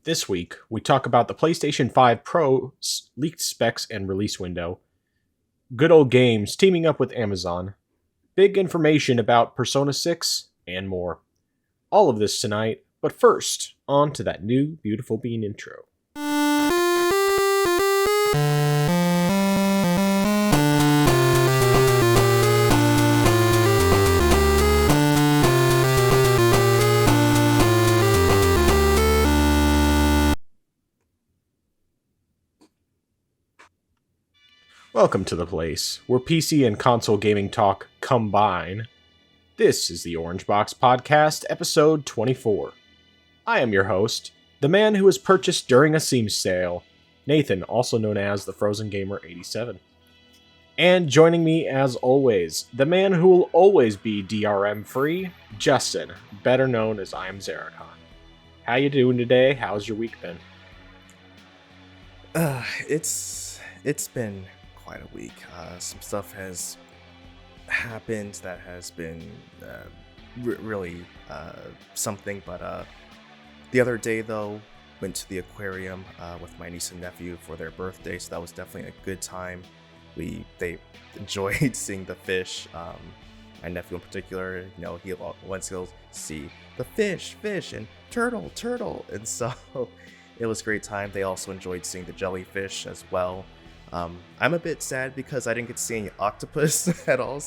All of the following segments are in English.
This week, we talk about the PlayStation 5 Pro leaked specs and release window, good old games teaming up with Amazon, big information about Persona 6, and more. All of this tonight, but first, on to that new Beautiful Bean intro. Welcome to the place where PC and console gaming talk combine. This is the Orange Box Podcast, episode 24. I am your host, the man who was purchased during a Steam sale, Nathan, also known as the Frozen Gamer 87. And joining me as always, the man who will always be DRM free, Justin, better known as I am Zaracon. How you doing today? How's your week been? It's been quite a week. Some stuff has happened that has been really something, but the other day though, went to the aquarium with my niece and nephew for their birthday, so that was definitely a good time. They enjoyed seeing the fish. My nephew in particular, he wants to see the fish and turtle, and so it was a great time. They also enjoyed seeing the jellyfish as well. I'm a bit sad because I didn't get to see any octopus at all,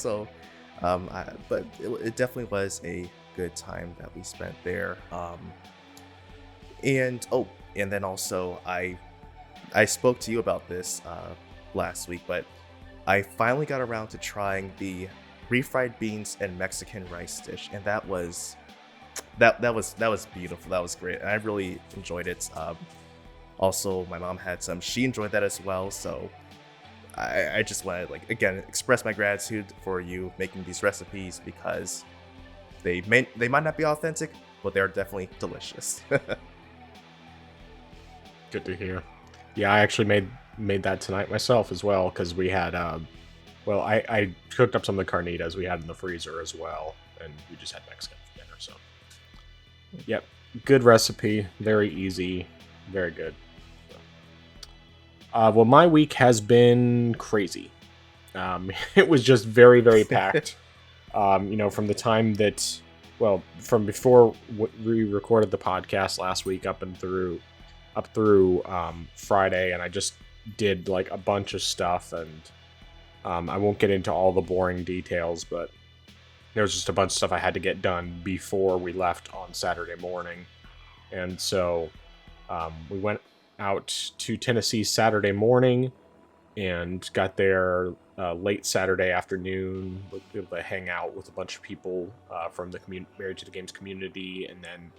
but it definitely was a good time that we spent there. And then also I spoke to you about this last week, but I finally got around to trying the refried beans and Mexican rice dish, and that was beautiful. That was great, and I really enjoyed it. Also, my mom had some. She enjoyed that as well. So I just want to, again, express my gratitude for you making these recipes, because they might not be authentic, but they're definitely delicious. Good to hear. Yeah, I actually made that tonight myself as well, because we had, I cooked up some of the carnitas we had in the freezer as well, and we just had Mexican for dinner, so. Yep, good recipe, very easy, very good. Well, my week has been crazy. It was just very, very packed. From the time that, from before we recorded the podcast last week up through Friday, and I just did a bunch of stuff, and I won't get into all the boring details, but there was just a bunch of stuff I had to get done before we left on Saturday morning, and so we went out to Tennessee Saturday morning and got there late Saturday afternoon. We were able to hang out with a bunch of people from the Married to the Games community, and then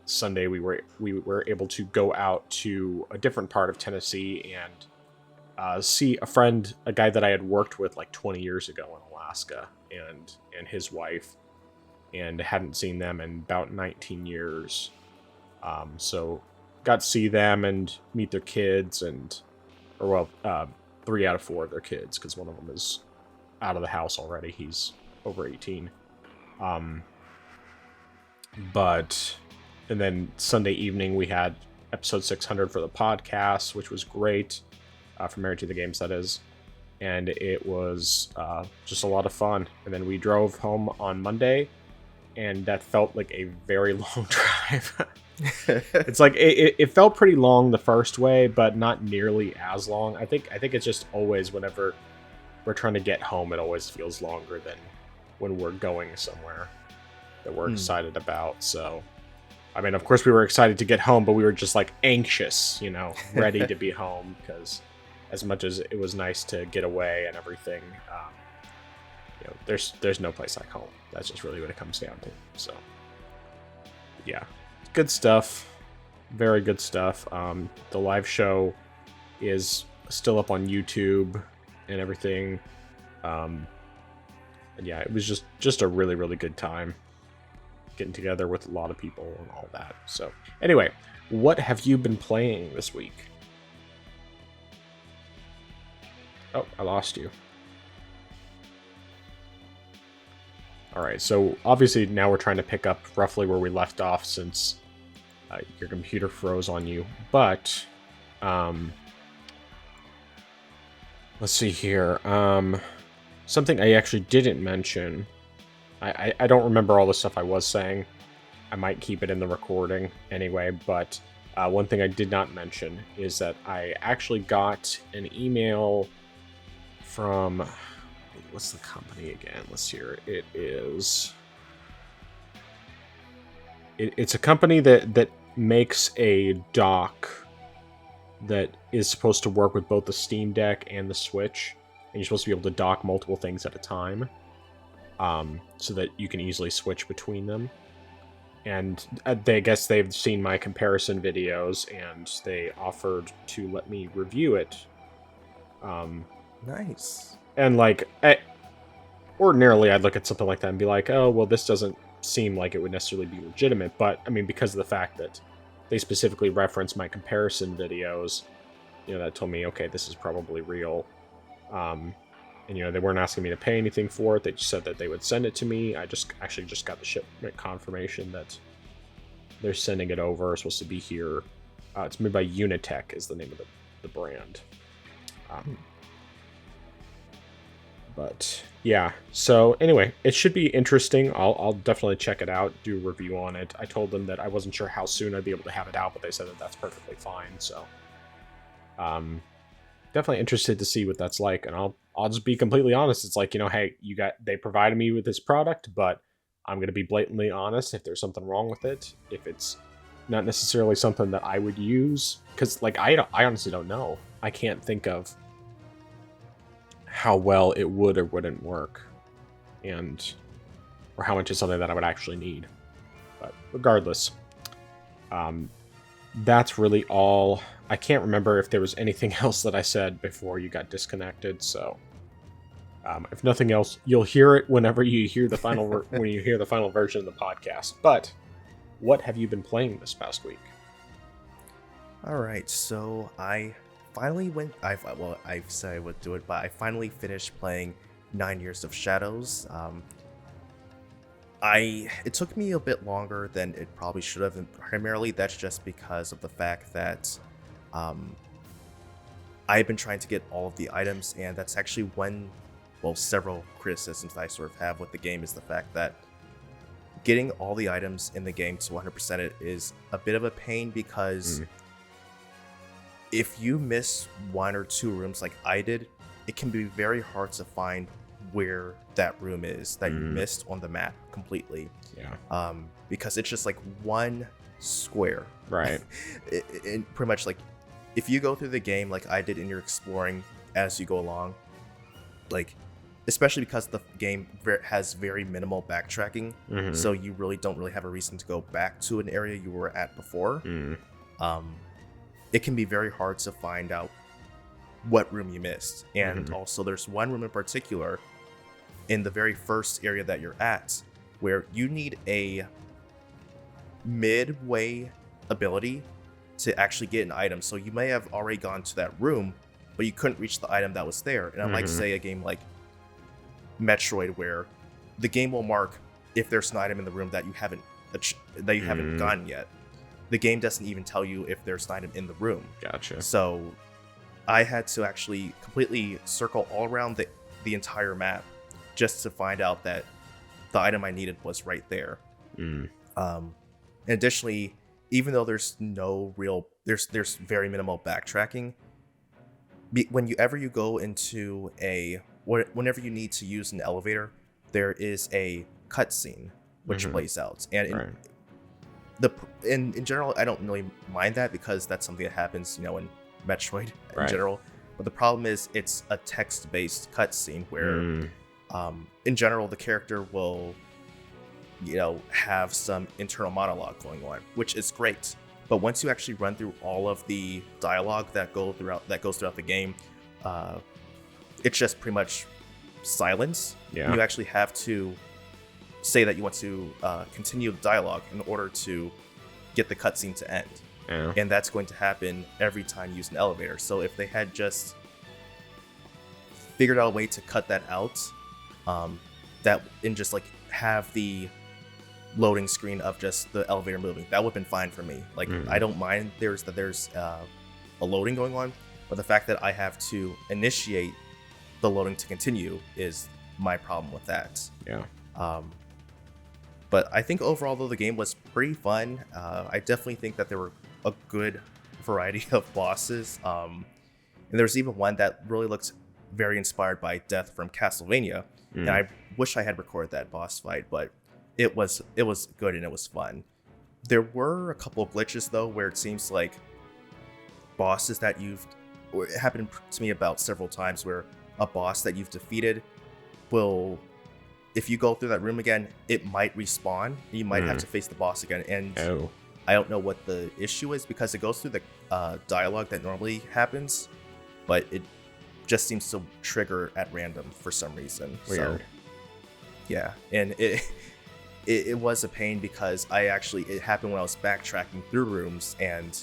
Sunday we were able to go out to a different part of Tennessee and see a guy that I had worked with 20 years ago in Alaska, and his wife, and hadn't seen them in about 19 years. So got to see them and meet their kids, 3 out of 4 of their kids, because one of them is out of the house already. He's over 18. And then Sunday evening we had episode 600 for the podcast, which was great, for Married to the Games, that is. And it was just a lot of fun. And then we drove home on Monday, and that felt like a very long drive. It's it felt pretty long the first way, but not nearly as long. I think it's just always, whenever we're trying to get home, it always feels longer than when we're going somewhere that we're excited about. So, I mean, of course we were excited to get home, but we were just anxious, ready to be home, because as much as it was nice to get away and everything, there's no place like home. That's just really what it comes down to. So, yeah. Good stuff. Very good stuff. The live show is still up on YouTube and everything. And yeah, it was just a really, really good time getting together with a lot of people and all that. So anyway, what have you been playing this week? Oh, I lost you. All right, so obviously now we're trying to pick up roughly where we left off, since your computer froze on you. But let's see here. Something I actually didn't mention. I don't remember all the stuff I was saying. I might keep it in the recording anyway, but one thing I did not mention is that I actually got an email from, what's the company again? Let's hear it. It's a company that makes a dock that is supposed to work with both the Steam Deck and the Switch, and you're supposed to be able to dock multiple things at a time, so that you can easily switch between them. And I guess they've seen my comparison videos, and they offered to let me review it. Nice. And like, ordinarily I'd look at something like that and be like, oh, well, this doesn't seem like it would necessarily be legitimate. But I mean, because of the fact that they specifically referenced my comparison videos, that told me, okay, this is probably real. And they weren't asking me to pay anything for it. They just said that they would send it to me. I just got the shipment confirmation that they're sending it over. It's supposed to be here. It's made by Unitech is the name of the brand. But yeah, so anyway, it should be interesting. I'll definitely check it out, do a review on it. I told them that I wasn't sure how soon I'd be able to have it out, but they said that that's perfectly fine. So definitely interested to see what that's like. And I'll just be completely honest. It's like, hey, they provided me with this product, but I'm going to be blatantly honest if there's something wrong with it, if it's not necessarily something that I would use, because like I honestly don't know. I can't think of how well it would or wouldn't work, or how much is something that I would actually need. But regardless, that's really all. I can't remember if there was anything else that I said before you got disconnected. So, if nothing else, you'll hear it whenever you hear the final when you hear the final version of the podcast. But what have you been playing this past week? All right, so I finally I've said I would do it, but I finally finished playing 9 Years of Shadows. It took me a bit longer than it probably should have, and primarily that's just because of the fact that I've been trying to get all of the items, and that's actually several criticisms that I sort of have with the game is the fact that getting all the items in the game to 100% it is a bit of a pain, because if you miss one or two rooms like I did, it can be very hard to find where that room is that you missed on the map completely. Yeah. Because it's just like one square. Right. And pretty much like if you go through the game like I did and you're exploring as you go along, like especially because the game has very minimal backtracking, so you really don't have a reason to go back to an area you were at before. It can be very hard to find out what room you missed. And also there's one room in particular in the very first area that you're at where you need a midway ability to actually get an item. So you may have already gone to that room, but you couldn't reach the item that was there. And unlike say a game like Metroid, where the game will mark if there's an item in the room that you haven't gotten yet, the game doesn't even tell you if there's an item in the room. Gotcha. So I had to actually completely circle all around the entire map just to find out that the item I needed was right there. And additionally, even though there's there's very minimal backtracking, whenever you go into whenever you need to use an elevator, there is a cutscene which plays out. And in general, I don't really mind that because that's something that happens, in Metroid in general. But the problem is it's a text-based cutscene where, in general, the character will, have some internal monologue going on, which is great. But once you actually run through all of the dialogue that goes throughout the game, it's just pretty much silence. Yeah. And you actually have to say that you want to continue the dialogue in order to get the cutscene to end. Yeah. And that's going to happen every time you use an elevator. So if they had just figured out a way to cut that out, and just like have the loading screen of just the elevator moving. That would have been fine for me. Like, I don't mind there's a loading going on, but the fact that I have to initiate the loading to continue is my problem with that. Yeah. But I think overall, though, the game was pretty fun. I definitely think that there were a good variety of bosses. And there's even one that really looked very inspired by Death from Castlevania. And I wish I had recorded that boss fight, but it was good and it was fun. There were a couple of glitches, though, where it seems like bosses that it happened to me about several times, where a boss that you've defeated will, if you go through that room again, it might respawn. You might have to face the boss again. And I don't know what the issue is, because it goes through the dialogue that normally happens, but it just seems to trigger at random for some reason. Weird. So, yeah, and it was a pain, because it happened when I was backtracking through rooms, and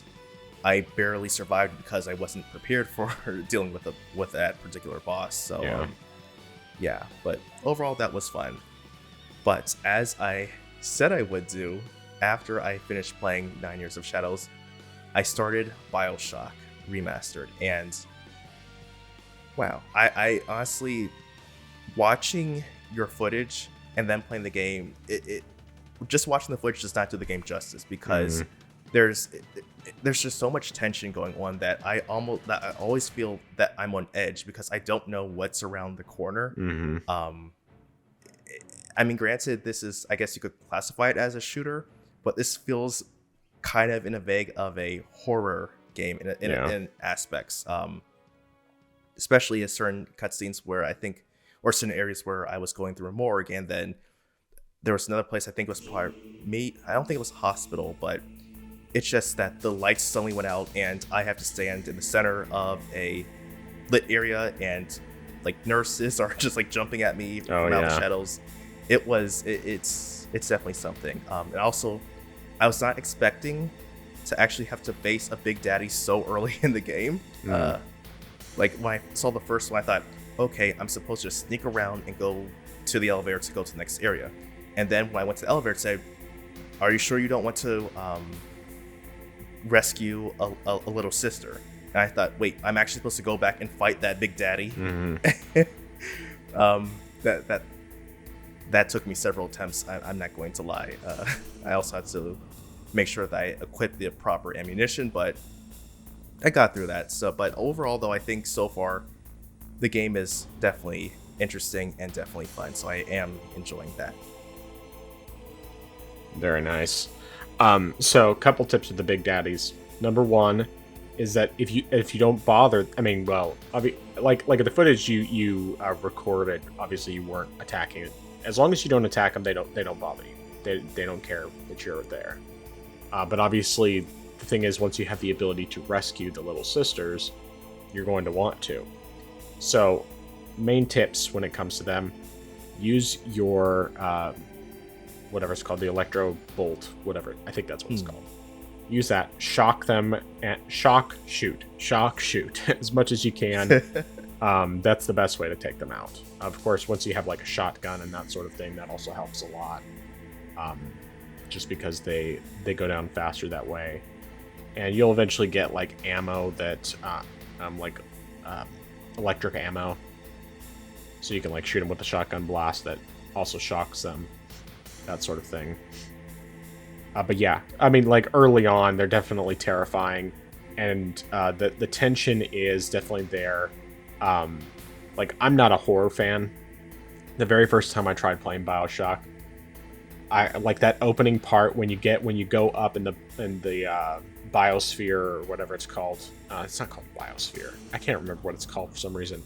I barely survived because I wasn't prepared for dealing with that particular boss. So yeah, but overall that was fun. But as I said I would do, after I finished playing 9 Years of Shadows, I started BioShock Remastered, and wow, I honestly, watching your footage and then playing the game, it just watching the footage does not do the game justice, because there's just so much tension going on that I always feel that I'm on edge, because I don't know what's around the corner. I mean, granted, this is, I guess you could classify it as a shooter, but this feels kind of in a vague of a horror game in aspects. Especially in certain cutscenes where I think, or certain areas where I was going through a morgue, and then there was another place, I think it was part me. I don't think it was a hospital, but it's just that the lights suddenly went out, and I have to stand in the center of a lit area, and like nurses are just like jumping at me from out the shadows. It's definitely something. And also, I was not expecting to actually have to face a Big Daddy so early in the game. Like, when I saw the first one, I thought, okay, I'm supposed to sneak around and go to the elevator to go to the next area. And then when I went to the elevator, it said, are you sure you don't want to rescue a little sister? And I thought, wait, I'm actually supposed to go back and fight that Big Daddy? That took me several attempts, I'm not going to lie. I also had to make sure that I equipped the proper ammunition, but I got through that. So, but overall, though, I think so far the game is definitely interesting and definitely fun. So I am enjoying that. Very nice. So a couple tips with the Big Daddies. Number one is that if you don't bother, I mean, well, like the footage you recorded, obviously you weren't attacking it. As long as you don't attack them, they don't bother you. They don't care that you're there. But obviously, the thing is, once you have the ability to rescue the little sisters, you're going to want to. So, main tips when it comes to them: use your whatever it's called, the electro bolt, whatever. I think that's what it's called. Use that. Shock them and shock shoot as much as you can. That's the best way to take them out. Of course, once you have like a shotgun and that sort of thing, that also helps a lot. Just because they go down faster that way, and you'll eventually get like ammo that electric ammo, so you can like shoot them with the shotgun blast that also shocks them, that sort of thing. But yeah, I mean, like early on, they're definitely terrifying, and the tension is definitely there. Like, I'm not a horror fan. The very first time I tried playing BioShock, I like that opening part when you go up in the biosphere or whatever it's called. It's not called biosphere. I can't remember what it's called for some reason.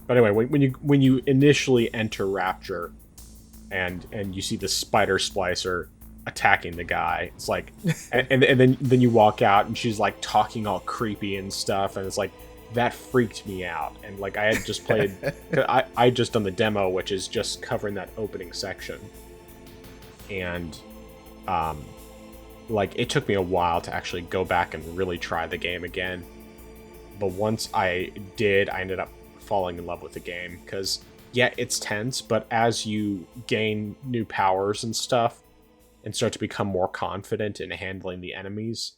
But anyway, when you initially enter Rapture, and you see the spider splicer attacking the guy, it's like, and then you walk out and she's like talking all creepy and stuff, and it's like, that freaked me out. And like, I had just played, I just done the demo, which is just covering that opening section. And like, it took me a while to actually go back and really try the game again. But once I did, I ended up falling in love with the game, because yeah, it's tense, but as you gain new powers and stuff, and start to become more confident in handling the enemies,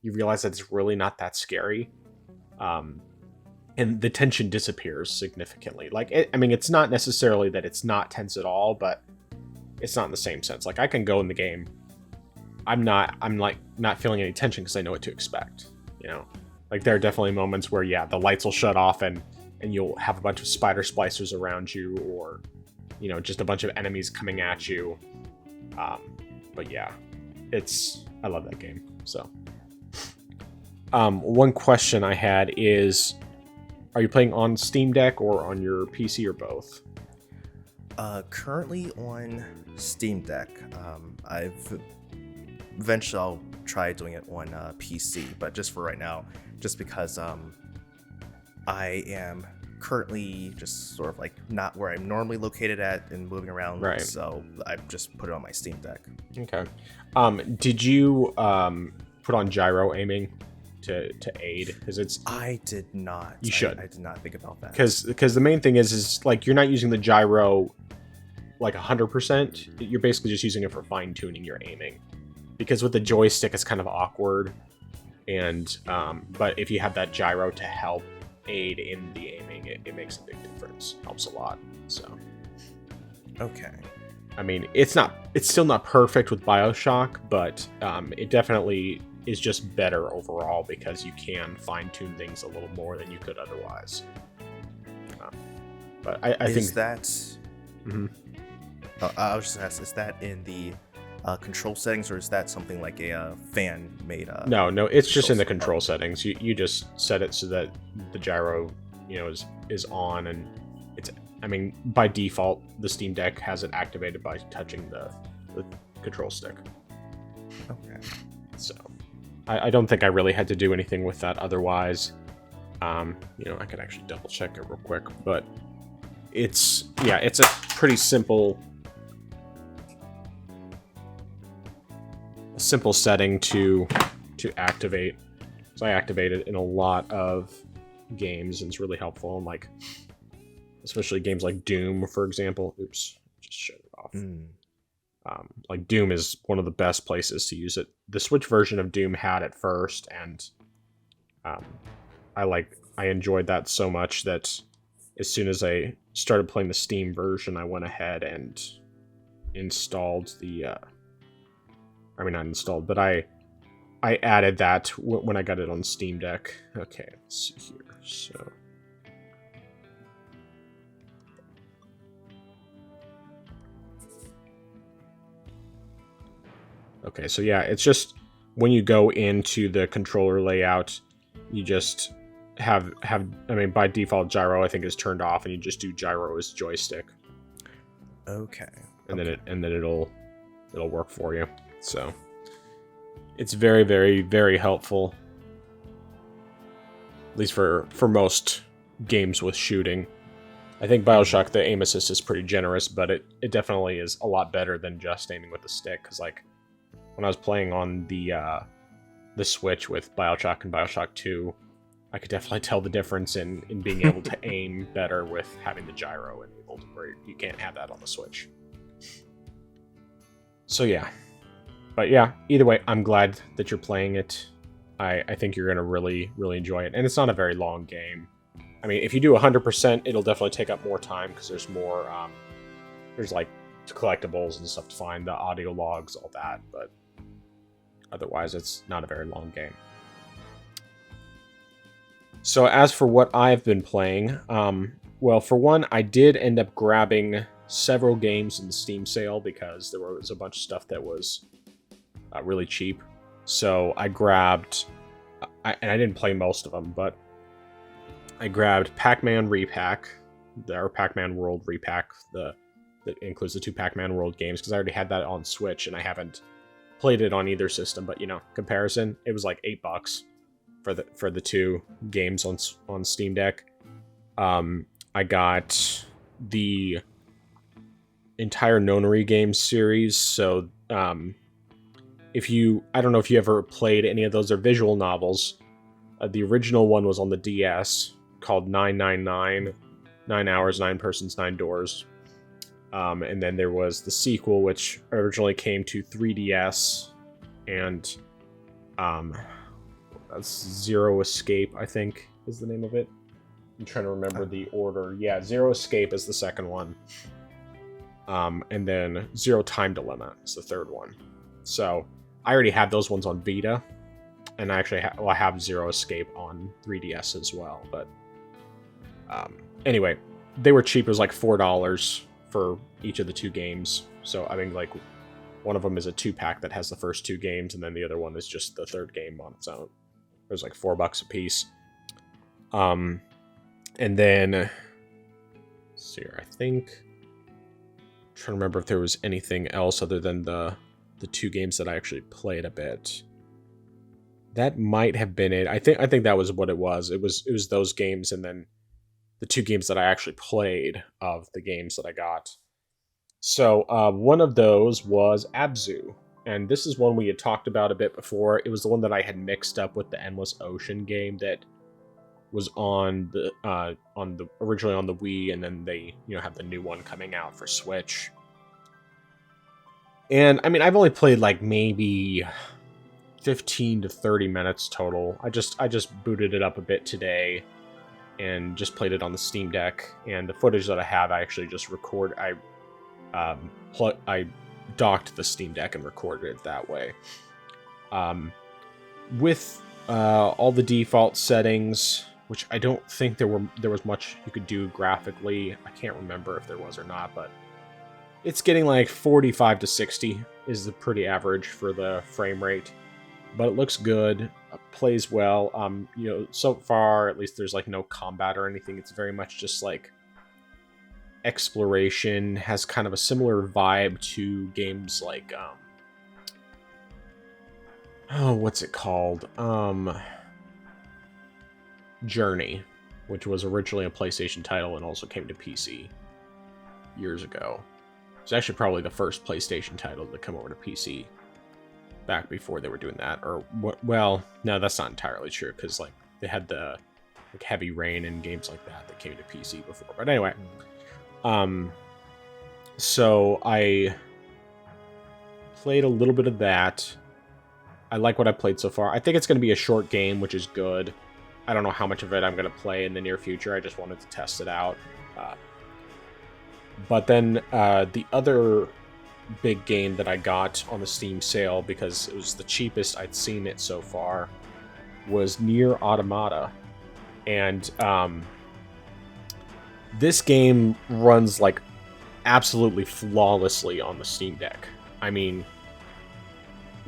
you realize that it's really not that scary. And the tension disappears significantly. Like, it's not necessarily that it's not tense at all, but it's not in the same sense. Like, I can go in the game, I'm not feeling any tension because I know what to expect, you know? Like, there are definitely moments where, yeah, the lights will shut off and you'll have a bunch of spider splicers around you, or, you know, just a bunch of enemies coming at you. But yeah, I love that game, so. One question I had is, are you playing on Steam Deck or on your PC or both? Currently on Steam Deck. Eventually I'll try doing it on PC, but just for right now, just because I am currently just sort of like not where I'm normally located at and moving around, right. So I've just put it on my Steam Deck. Okay. Did you put on gyro aiming to aid? Because I did not. You should. I did not think about that. Because the main thing is like you're not using the gyro like 100%. You're basically just using it for fine tuning your aiming. Because with the joystick, it's kind of awkward. And but if you have that gyro to help aid in the aiming, it makes a big difference. Helps a lot. So. Okay. I mean, it's still not perfect with BioShock, but it definitely is just better overall because you can fine-tune things a little more than you could otherwise. But I think... Is that... Mm-hmm. I was just asking, is that in the control settings, or is that something like a fan-made... No, it's just in the control settings. You just set it so that the gyro, you know, is on, and it's... I mean, by default, the Steam Deck has it activated by touching the control stick. Okay. So, I don't think I really had to do anything with that otherwise. You know, I could actually double check it real quick, but it's a pretty simple setting to activate. So I activate it in a lot of games, and it's really helpful. And like, especially games like Doom, for example. Oops, just shut it off. Like Doom is one of the best places to use it. The Switch version of Doom had it first, and I enjoyed that so much that as soon as I started playing the Steam version, I went ahead and installed the. I mean, not installed, but I added that when I got it on Steam Deck. Okay, let's see here. So. Okay, so yeah, it's just when you go into the controller layout, you just have I mean, by default, gyro I think is turned off, and you just do gyro as joystick. Okay. And then it'll work for you. So it's very, very, very helpful. At least for most games with shooting. I think BioShock, the aim assist is pretty generous, but it definitely is a lot better than just aiming with the stick, because like when I was playing on the Switch with BioShock and BioShock 2, I could definitely tell the difference in being able to aim better with having the gyro enabled, where you can't have that on the Switch. So yeah. But yeah, either way, I'm glad that you're playing it. I think you're going to really, really enjoy it. And it's not a very long game. I mean, if you do 100%, it'll definitely take up more time, because there's more, there's like collectibles and stuff to find, the audio logs, all that, but otherwise it's not a very long game. So as for what I've been playing, well, for one, I did end up grabbing several games in the Steam sale because there was a bunch of stuff that was really cheap. So I grabbed, and I didn't play most of them, but I grabbed Pac-Man Repack, or Pac-Man World Repack, that includes the two Pac-Man World games, because I already had that on Switch, and I haven't played it on either system. But, you know, comparison, it was like $8 for the two games on Steam Deck. I got the entire Nonary Games series, so I don't know if you ever played any of those. They're visual novels. The original one was on the DS, called 999, 9 Hours, 9 Persons, 9 Doors. And then there was the sequel, which originally came to 3DS, and that's Zero Escape, I think, is the name of it. I'm trying to remember the order. Yeah, Zero Escape is the second one. And then Zero Time Dilemma is the third one. So I already had those ones on Vita, and I actually I have Zero Escape on 3DS as well. But anyway, they were cheap. It was like $4 for each of the two games. So I mean, like, one of them is a 2-pack that has the first 2 games, and then the other one is just the third game on its own. It was like $4 a piece. And then, let's see here, I think, I'm trying to remember if there was anything else other than the 2 games that I actually played a bit. That might have been it. I think that was what it was. It was those games, and then the 2 games that I actually played of the games that I got. So one of those was Abzu, and this is one we had talked about a bit before. It was the one that I had mixed up with the Endless Ocean game that was on the originally on the Wii, and then they have the new one coming out for Switch. And I mean, I've only played like maybe 15 to 30 minutes total. I just booted it up a bit today and just played it on the Steam Deck. And the footage that I have, I actually just I docked the Steam Deck and recorded it that way. With all the default settings, which I don't think there was much you could do graphically. I can't remember if there was or not, but it's getting like 45 to 60 is the pretty average for the frame rate. But it looks good, plays well. So far, at least there's like no combat or anything. It's very much just like exploration. Has kind of a similar vibe to games like what's it called? Journey, which was originally a PlayStation title and also came to PC years ago. It's actually probably the first PlayStation title to come over to PC back before they were doing that. Or, well, no, that's not entirely true, because like they had the like Heavy Rain and games like that came to PC before. But anyway, so I played a little bit of that. I like what I played so far. I think it's going to be a short game, which is good. I don't know how much of it I'm going to play in the near future. I just wanted to test it out. But then the other big game that I got on the Steam sale, because it was the cheapest I'd seen it so far, was Nier Automata. And this game runs like absolutely flawlessly on the Steam Deck. I mean,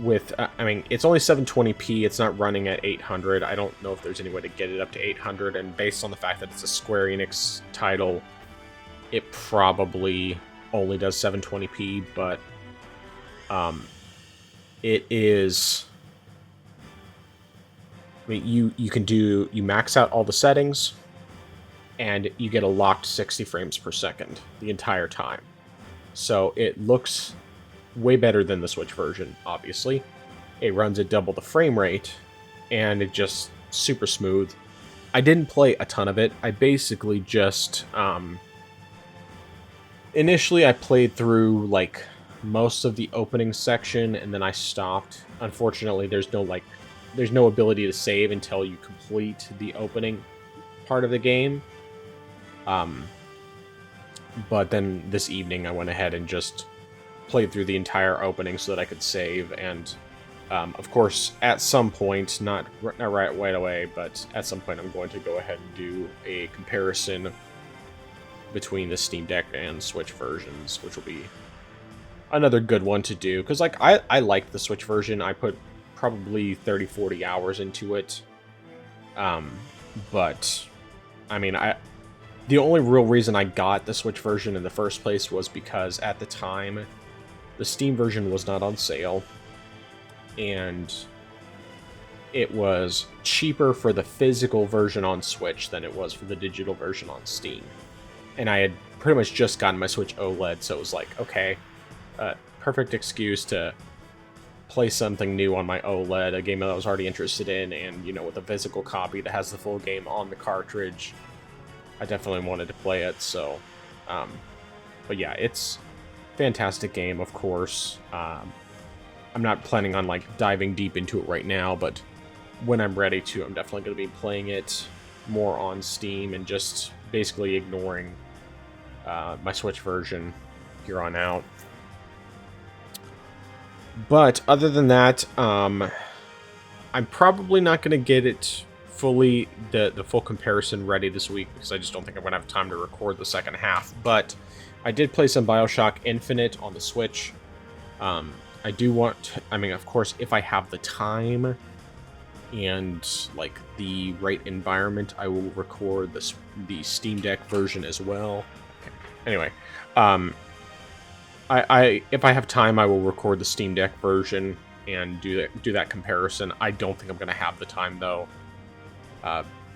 it's only 720p. It's not running at 800. I don't know if there's any way to get it up to 800. And based on the fact that it's a Square Enix title, it probably only does 720p. But it is. I mean, you max out all the settings, and you get a locked 60 frames per second the entire time. So it looks way better than the Switch version, obviously. It runs at double the frame rate, and it just super smooth. I didn't play a ton of it. I basically just initially I played through like most of the opening section, and then I stopped. Unfortunately, there's no ability to save until you complete the opening part of the game. But then this evening I went ahead and just played through the entire opening so that I could save, and of course at some point, not right away, but at some point I'm going to go ahead and do a comparison between the Steam Deck and Switch versions, which will be another good one to do, because like I like the Switch version. I put probably 30-40 hours into it, but I mean, the only real reason I got the Switch version in the first place was because at the time the Steam version was not on sale, and it was cheaper for the physical version on Switch than it was for the digital version on Steam. And I had pretty much just gotten my Switch OLED, so it was like, okay, perfect excuse to play something new on my OLED, a game that I was already interested in, and, with a physical copy that has the full game on the cartridge, I definitely wanted to play it, so But yeah, it's fantastic game, of course. I'm not planning on like diving deep into it right now, but when I'm ready to, I'm definitely going to be playing it more on Steam and just basically ignoring my Switch version here on out. But other than that, I'm probably not going to get it fully, the full comparison ready this week, because I just don't think I'm going to have time to record the second half. But I did play some BioShock Infinite on the Switch. I do want to, I mean, of course, if I have the time and like the right environment, I will record the Steam Deck version as well. Okay. Anyway, if I have time, I will record the Steam Deck version and do that comparison. I don't think I'm going to have the time though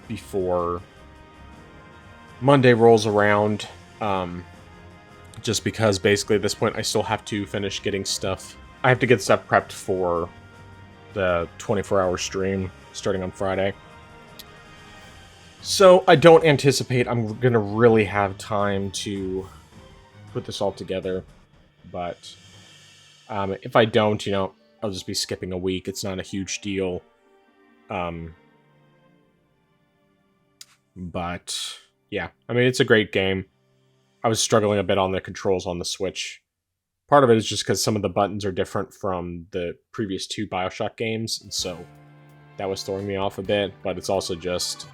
before Monday rolls around. Just because basically at this point I still have to finish getting stuff. I have to get stuff prepped for the 24-hour stream starting on Friday. So I don't anticipate I'm going to really have time to put this all together. But if I don't, I'll just be skipping a week. It's not a huge deal. But yeah, I mean, it's a great game. I was struggling a bit on the controls on the Switch. Part of it is just because some of the buttons are different from the previous 2 BioShock games, and so that was throwing me off a bit, but it's also just,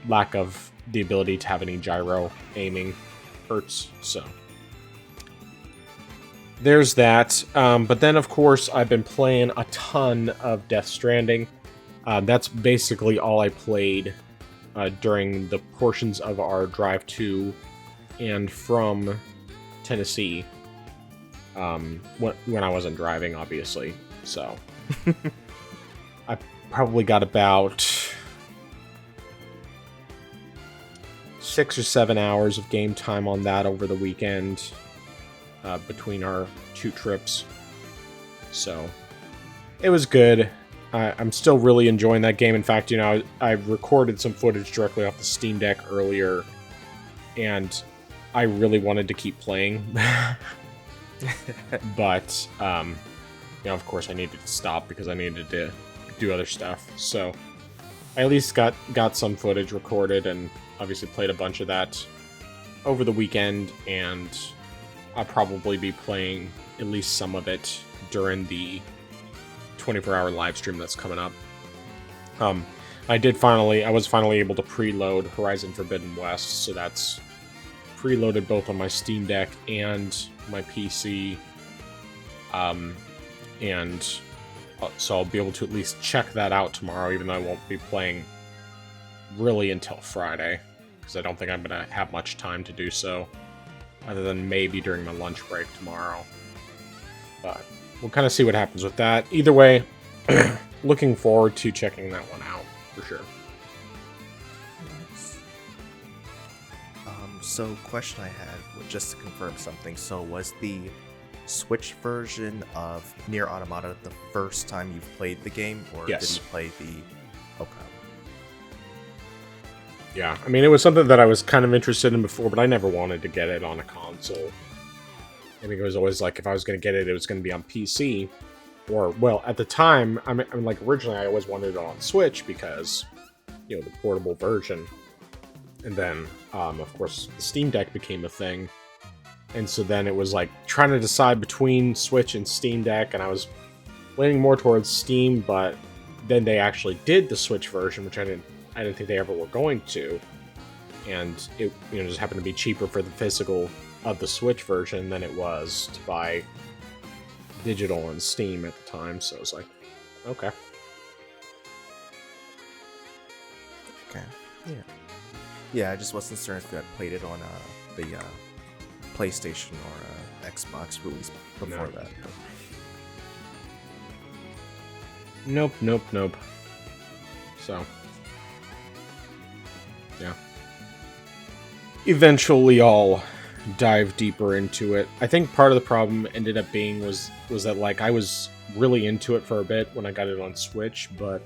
lack of the ability to have any gyro aiming hurts, so. There's that, but then of course I've been playing a ton of Death Stranding. That's basically all I played during the portions of our drive to and from Tennessee. When I wasn't driving, obviously. So I probably got about 6 or 7 hours of game time on that over the weekend between our 2 trips. So it was good. I'm still really enjoying that game. In fact, I recorded some footage directly off the Steam Deck earlier, and I really wanted to keep playing. But, of course I needed to stop because I needed to do other stuff. So I at least got some footage recorded and obviously played a bunch of that over the weekend, and I'll probably be playing at least some of it during the 24-hour live stream that's coming up. I was finally able to preload Horizon Forbidden West, so that's preloaded both on my Steam Deck and my PC, and so I'll be able to at least check that out tomorrow, even though I won't be playing really until Friday, because I don't think I'm going to have much time to do so, other than maybe during my lunch break tomorrow. But we'll kind of see what happens with that. Either way, looking forward to checking that one out, for sure. So, question I had, just to confirm something. So, was the Switch version of Nier Automata the first time you've played the game, or yes. Did you play the? Okay. Yeah, I mean, it was something that I was kind of interested in before, but I never wanted to get it on a console. I think it was always like, if I was going to get it, it was going to be on PC, or, well, at the time, I mean, like, originally I always wanted it on Switch because, the portable version. And then, of course, the Steam Deck became a thing. And so then it was like trying to decide between Switch and Steam Deck, and I was leaning more towards Steam, but then they actually did the Switch version, which I didn't think they ever were going to. And it just happened to be cheaper for the physical of the Switch version than it was to buy digital on Steam at the time. So I was like, okay. Okay. Yeah. Yeah, I just wasn't certain if you had played it on the PlayStation or Xbox release before that. Nope. So, yeah. Eventually I'll dive deeper into it. I think part of the problem ended up being was that, like, I was really into it for a bit when I got it on Switch, but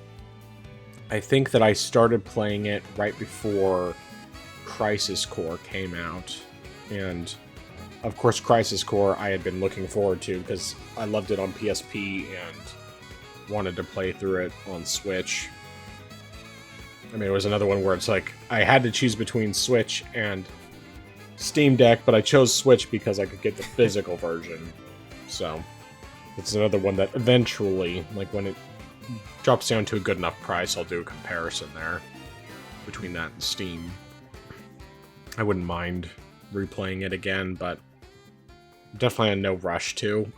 I think that I started playing it right before Crisis Core came out, and Of course, Crisis Core I had been looking forward to because I loved it on PSP and wanted to play through it on Switch. I mean, it was another one where it's like, I had to choose between Switch and Steam Deck, but I chose Switch because I could get the physical version. So, it's another one that eventually, like when it drops down to a good enough price, I'll do a comparison there between that and Steam. I wouldn't mind replaying it again, but definitely in no rush to.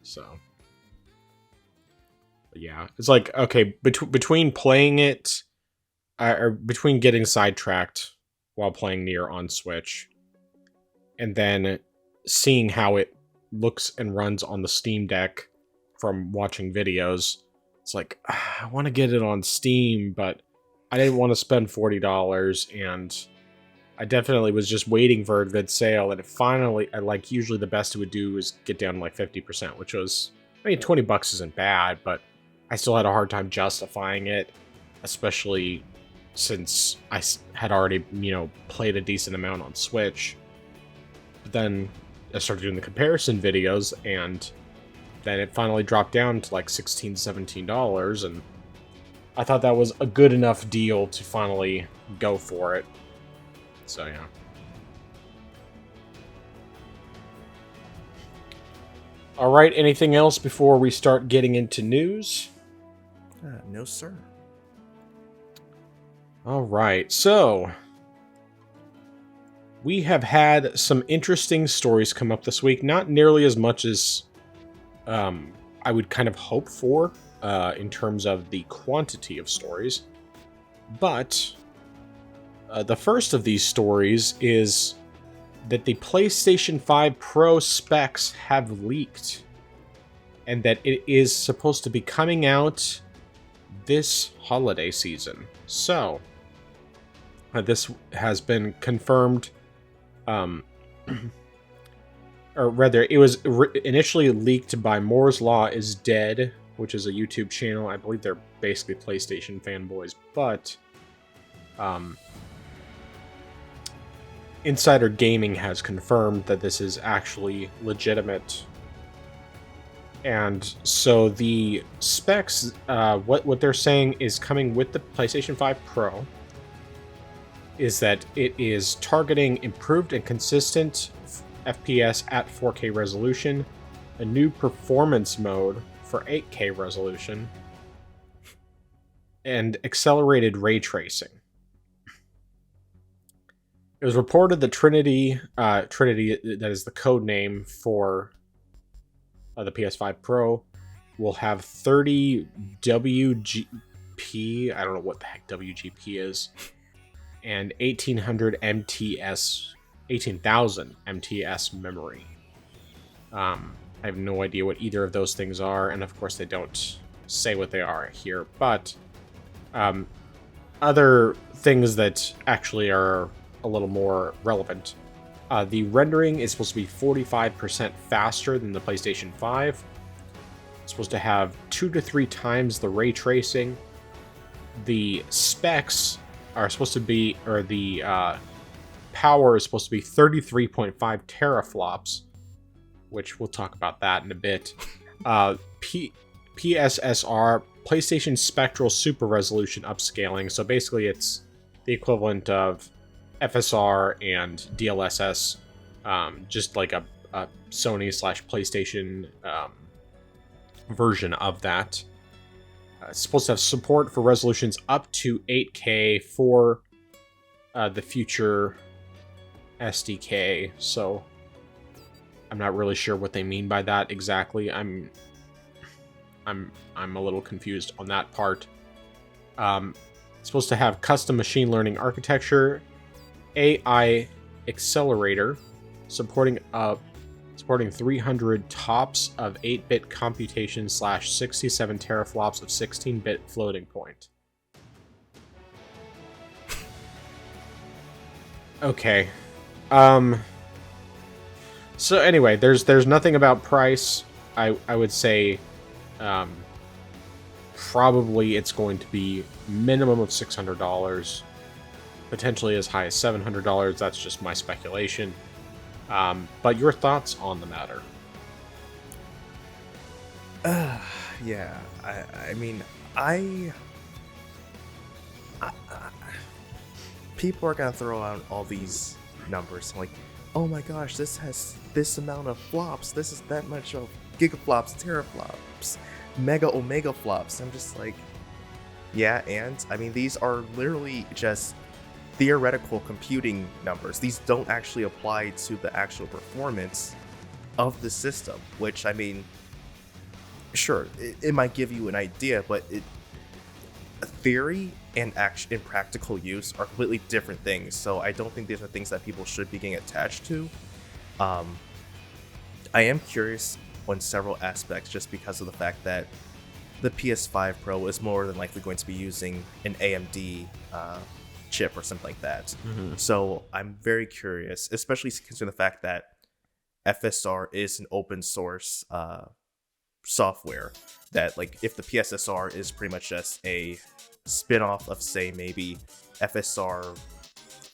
So, but yeah, it's like, okay, between playing it, or between getting sidetracked while playing Nier on Switch, and then seeing how it looks and runs on the Steam Deck from watching videos, it's like, I want to get it on Steam, but I didn't want to spend $40, and I definitely was just waiting for a good sale, and it finally, like, usually the best it would do is get down to like 50%, which was, I mean, $20 isn't bad, but I still had a hard time justifying it, especially since I had already, played a decent amount on Switch. But then I started doing the comparison videos, and then it finally dropped down to like $16, $17, and I thought that was a good enough deal to finally go for it. So, yeah. Alright, anything else before we start getting into news? No, sir. Alright, so we have had some interesting stories come up this week. Not nearly as much as I would kind of hope for in terms of the quantity of stories. But the first of these stories is that the PlayStation 5 Pro specs have leaked, and that it is supposed to be coming out this holiday season. So, this has been confirmed, or rather, it was initially leaked by Moore's Law is Dead, which is a YouTube channel. I believe they're basically PlayStation fanboys, but Insider Gaming has confirmed that this is actually legitimate. And so the specs, what they're saying is coming with the PlayStation 5 Pro is that it is targeting improved and consistent FPS at 4K resolution, a new performance mode for 8K resolution, and accelerated ray tracing. It was reported that Trinity, that is the code name for the PS5 Pro, will have 30 WGP, I don't know what the heck WGP is, and 18,000 MTS memory. I have no idea what either of those things are, and of course they don't say what they are here, but other things that actually are a little more relevant. The rendering is supposed to be 45% faster than the PlayStation 5. It's supposed to have 2 to 3 times the ray tracing. The specs are supposed to be, or the power is supposed to be 33.5 teraflops, which we'll talk about that in a bit. PSSR, PlayStation Spectral Super Resolution Upscaling. So basically it's the equivalent of FSR and DLSS, just like a Sony/PlayStation version of that. It's supposed to have support for resolutions up to 8K for the future SDK. So I'm not really sure what they mean by that exactly. I'm a little confused on that part. It's supposed to have custom machine learning architecture, AI accelerator, supporting 300 TOPS of 8-bit computation / 67 teraflops of 16-bit floating point. Okay. So anyway, there's nothing about price. I would say probably it's going to be minimum of $600, potentially as high as $700. That's just my speculation. But your thoughts on the matter? Yeah, I mean, I, I people are gonna throw out all these numbers like, oh my gosh, this has this amount of flops, this is that much of gigaflops, teraflops, mega omega flops. I'm just like, yeah, and I mean, these are literally just theoretical computing numbers. These don't actually apply to the actual performance of the system, which, I mean, sure, it might give you an idea, but theory and action in practical use are completely different things. So I don't think these are things that people should be getting attached to. Um, I am curious on several aspects just because of the fact that the PS5 Pro is more than likely going to be using an AMD chip or something like that. So I'm very curious, especially considering the fact that FSR is an open source software, that like if the PSSR is pretty much just a spin-off of, say, maybe FSR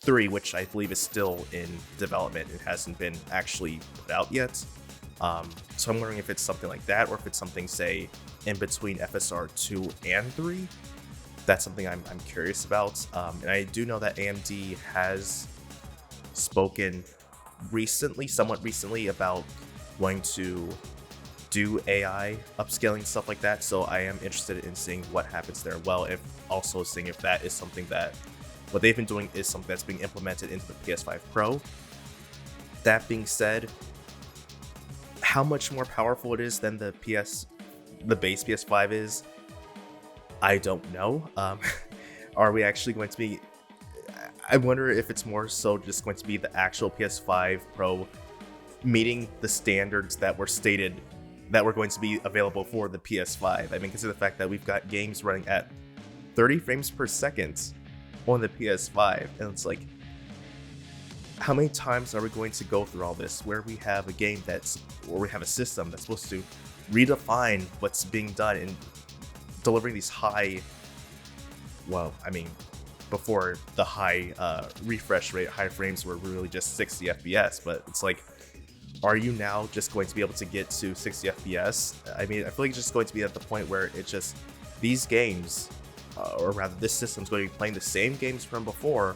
3, which I believe is still in development. It hasn't been actually put out yet. So I'm wondering if it's something like that, or if it's something, say, in between FSR 2 and 3. That's something I'm curious about. And I do know that AMD has spoken recently, somewhat recently, about wanting to do AI upscaling, stuff like that. So I am interested in seeing what happens there. Well, if also seeing if that is something that what they've been doing is something that's being implemented into the PS5 Pro. That being said, how much more powerful it is than the base PS5 is, I don't know. Are we actually going to be? I wonder if it's more so just going to be the actual PS5 Pro meeting the standards that were stated that were going to be available for the PS5. I mean, consider the fact that we've got games running at 30 frames per second on the PS5, and it's like, how many times are we going to go through all this where we have a game or we have a system that's supposed to redefine what's being done and delivering these high, well, I mean, before the high refresh rate, high frames were really just 60 FPS, but it's like, are you now just going to be able to get to 60 FPS? I mean, I feel like it's just going to be at the point where it's just these games, or rather this system's going to be playing the same games from before.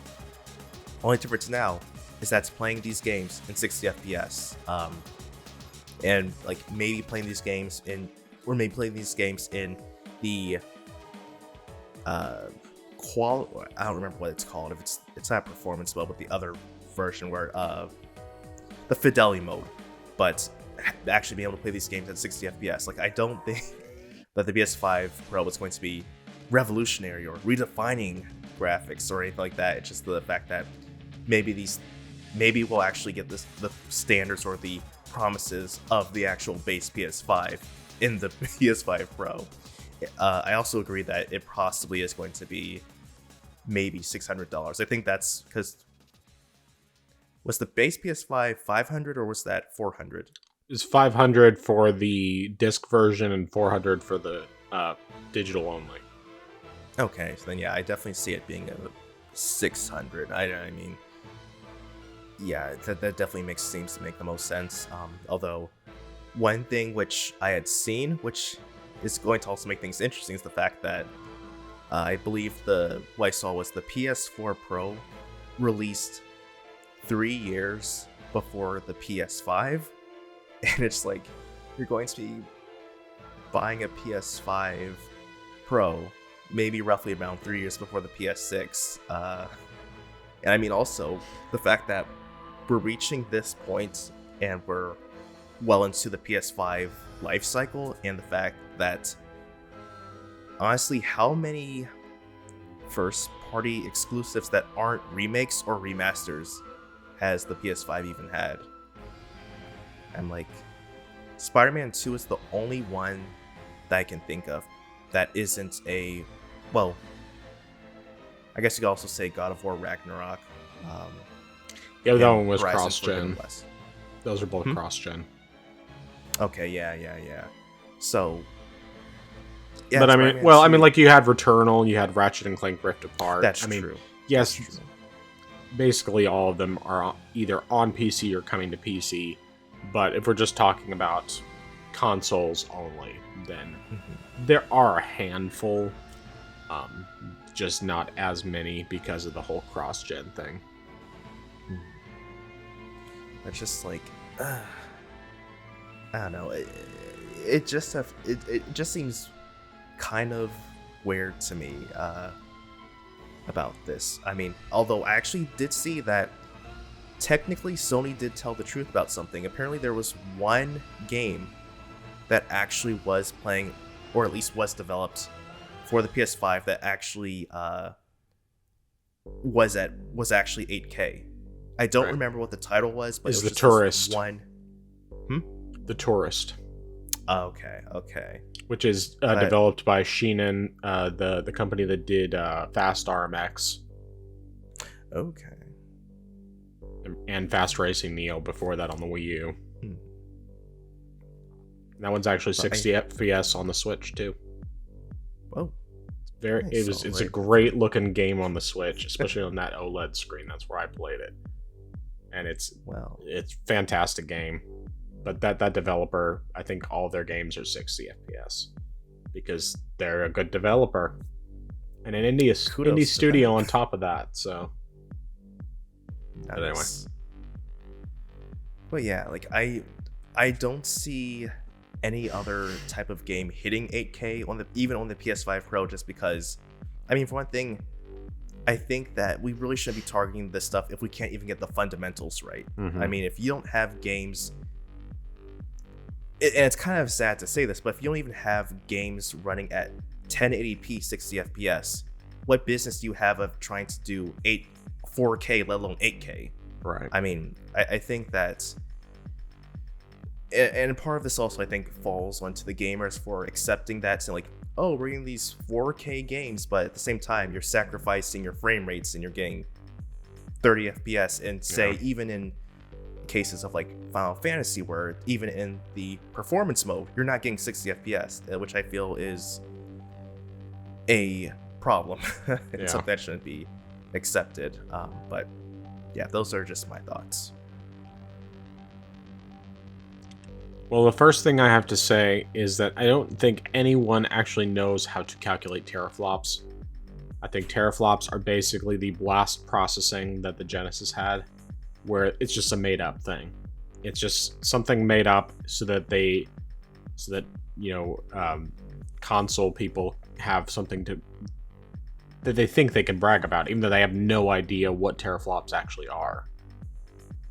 Only difference now is that it's playing these games in 60 FPS. And like maybe playing these games in the I don't remember what it's called. If it's not performance mode, but the other version where the fidelity mode, but actually being able to play these games at 60 FPS. Like, I don't think that the PS5 Pro is going to be revolutionary or redefining graphics or anything like that. It's just the fact that maybe we'll actually get the standards or the promises of the actual base PS5 in the PS5 Pro. I also agree that it possibly is going to be maybe $600. I think that's because, was the base PS5 $500 or was that $400? It's $500 for the disc version and $400 for the digital only. Okay, so then yeah, I definitely see it being a $600. I mean, yeah, that definitely seems to make the most sense. Although, one thing which I had seen, which is going to also make things interesting, is the fact that I believe what I saw was the PS4 Pro released 3 years before the PS5, and it's like, you're going to be buying a PS5 Pro maybe roughly around 3 years before the PS6. And I mean, also the fact that we're reaching this point and we're well into the PS5 life cycle, and the fact that, honestly, how many first-party exclusives that aren't remakes or remasters has the PS5 even had? I'm like, Spider-Man 2 is the only one that I can think of that isn't a, well, I guess you could also say God of War Ragnarok. Yeah, that one was Horizon cross-gen. Forbidden West. Those are both cross-gen. Okay, yeah. So, yeah, but I mean, Spider-Man 2, like you had Returnal, you had Ratchet and Clank Rift Apart. that's I mean, true. yes, That's true. basically all of them are either on PC or coming to PC. But if we're just talking about consoles only, then there are a handful, just not as many because of the whole cross-gen thing. It's just like, I don't know. It just seems kind of weird to me about this. I mean, although I actually did see that technically Sony did tell the truth about something. Apparently there was one game that actually was playing, or at least was developed for the PS5 that actually was actually 8K. I don't remember what the title was, but it was The just Tourist. One. The Tourist. Okay. Which is developed by Shinan, the company that did Fast RMX. Okay. And Fast Racing Neo before that on the Wii U. That one's actually 60 FPS on the Switch too. Oh, it's a great looking game on the Switch, especially on that OLED screen. That's where I played it, and it's fantastic game. But that developer, I think all of their games are 60 FPS because they're a good developer and an indie studio on top of that. So, but anyway. But yeah, like I don't see any other type of game hitting 8K even on the PS5 Pro, just because, I mean, for one thing, I think that we really shouldn't be targeting this stuff if we can't even get the fundamentals right. I mean, if you don't have games, and it's kind of sad to say this, but if you don't even have games running at 1080p 60 FPS, what business do you have of trying to do 4K, let alone 8K? Right. I mean, I think that, and part of this also, I think, falls onto the gamers for accepting that, saying like, oh, we're getting these 4K games, but at the same time, you're sacrificing your frame rates and you're getting 30 FPS, and say even in cases of like Final Fantasy, where even in the performance mode, you're not getting 60 FPS, which I feel is a problem. It's something that shouldn't be accepted. But yeah, those are just my thoughts. Well, the first thing I have to say is that I don't think anyone actually knows how to calculate teraflops. I think teraflops are basically the blast processing that the Genesis had, where it's just a made-up thing. It's just something made up so that console people have something that they think they can brag about, even though they have no idea what teraflops actually are.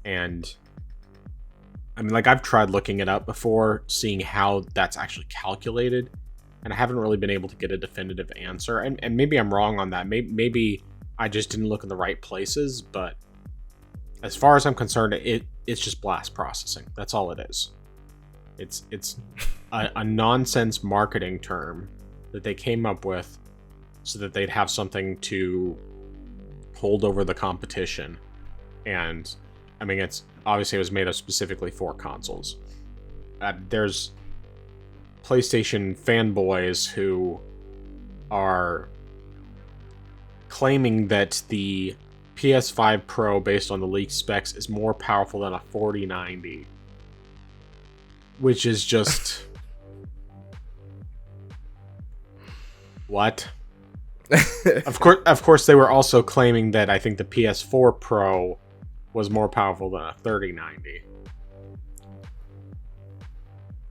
And I mean, like, I've tried looking it up before, seeing how that's actually calculated, and I haven't really been able to get a definitive answer. And maybe I'm wrong on that. Maybe I just didn't look in the right places, but as far as I'm concerned, it's just blast processing. That's all it is. It's a nonsense marketing term that they came up with so that they'd have something to hold over the competition. And I mean, it was made up specifically for consoles. There's PlayStation fanboys who are claiming that the PS5 Pro, based on the leaked specs, is more powerful than a 4090, which is just what? Of course, they were also claiming that I think the PS4 Pro was more powerful than a 3090.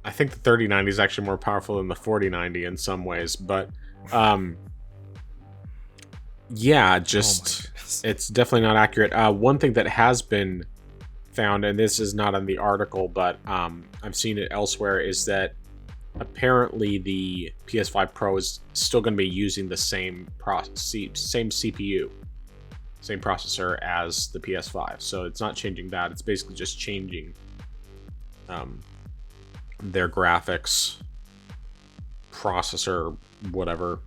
I think the 3090 is actually more powerful than the 4090 in some ways, but it's definitely not accurate. One thing that has been found, and this is not in the article, but I've seen it elsewhere, is that apparently the PS5 Pro is still going to be using the same CPU, same processor as the PS5. So it's not changing that. It's basically just changing their graphics processor, whatever.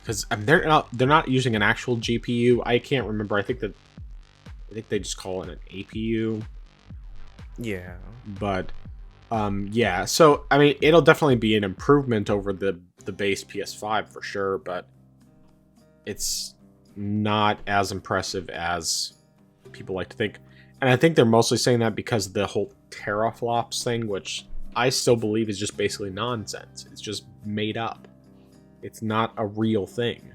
Because they're not using an actual GPU. I can't remember. I think they just call it an APU. Yeah. But so I mean, it'll definitely be an improvement over the base PS5 for sure, but it's not as impressive as people like to think. And I think they're mostly saying that because of the whole teraflops thing, which I still believe is just basically nonsense. It's just made up. It's not a real thing.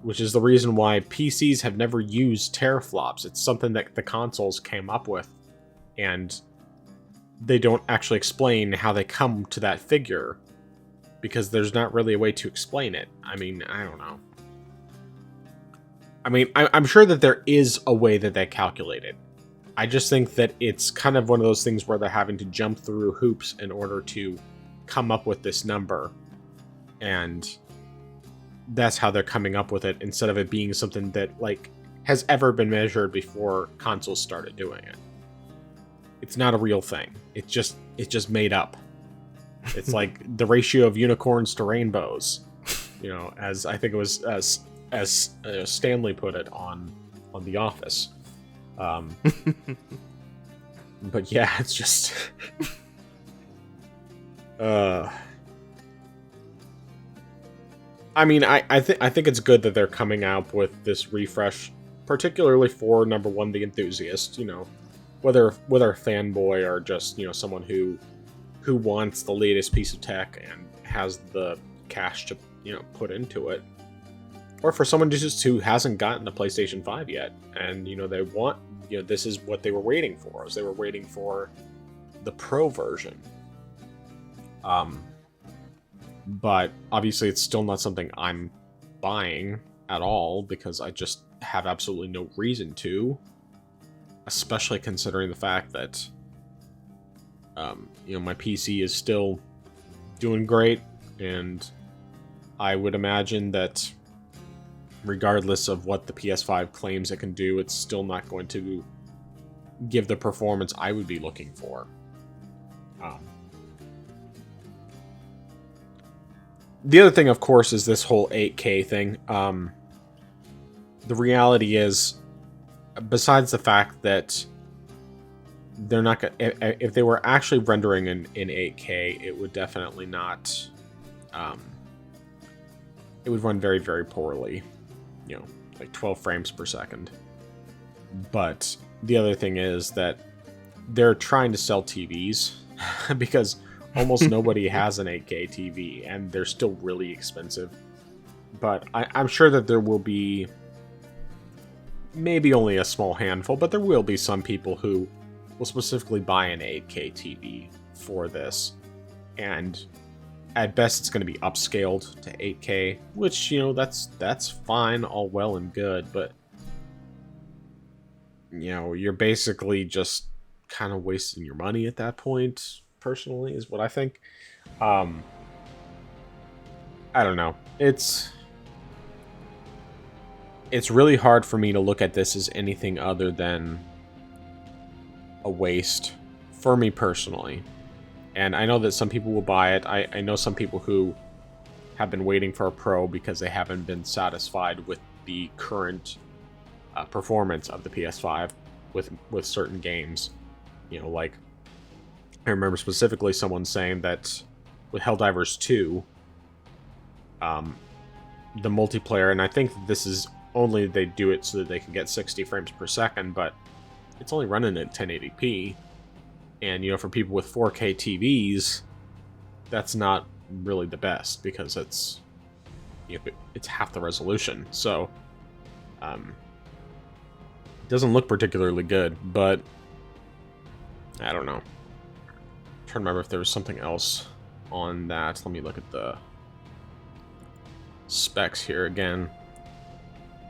Which is the reason why PCs have never used teraflops. It's something that the consoles came up with. And they don't actually explain how they come to that figure. Because there's not really a way to explain it. I mean, I don't know. I mean, I'm sure that there is a way that they calculate it. I just think that it's kind of one of those things where they're having to jump through hoops in order to come up with this number. And that's how they're coming up with it, instead of it being something that, like, has ever been measured before consoles started doing it. It's not a real thing. It's just made up. It's like the ratio of unicorns to rainbows. You know, as I think it was as Stanley put it on The Office. But yeah, it's just I mean, I think it's good that they're coming out with this refresh, particularly for number one, the enthusiast. You know, whether a fanboy or just, you know, someone who wants the latest piece of tech and has the cash to, you know, put into it. Or for someone just who hasn't gotten a PlayStation 5 yet, and, you know, they want, you know, this is what they were waiting for. Is they were waiting for the Pro version. But obviously it's still not something I'm buying at all, because I just have absolutely no reason to, especially considering the fact that you know, my PC is still doing great, and I would imagine that regardless of what the PS5 claims it can do, it's still not going to give the performance I would be looking for. The other thing, of course, is this whole 8K thing. The reality is, besides the fact that they're not gonna, if they were actually rendering in 8K, it would definitely not, it would run very, very poorly, you know, like 12 frames per second. But the other thing is that they're trying to sell TVs because almost nobody has an 8K TV, and they're still really expensive. But I'm sure that there will be maybe only a small handful, but there will be some people who will specifically buy an 8K TV for this. And at best, it's going to be upscaled to 8K, which, you know, that's fine, all well and good, but, you know, you're basically just kind of wasting your money at that point, personally, is what I think. I don't know. It's really hard for me to look at this as anything other than a waste for me personally. And I know that some people will buy it. I know some people who have been waiting for a Pro because they haven't been satisfied with the current performance of the PS5 with certain games. You know, like, I remember specifically someone saying that with Helldivers 2, the multiplayer, and I think this is only they do it so that they can get 60 frames per second, but it's only running at 1080p. And, you know, for people with 4K TVs, that's not really the best, because it's, you know, it's half the resolution. So, it doesn't look particularly good, but I don't know. I'm trying to remember if there was something else on that. Let me look at the specs here again.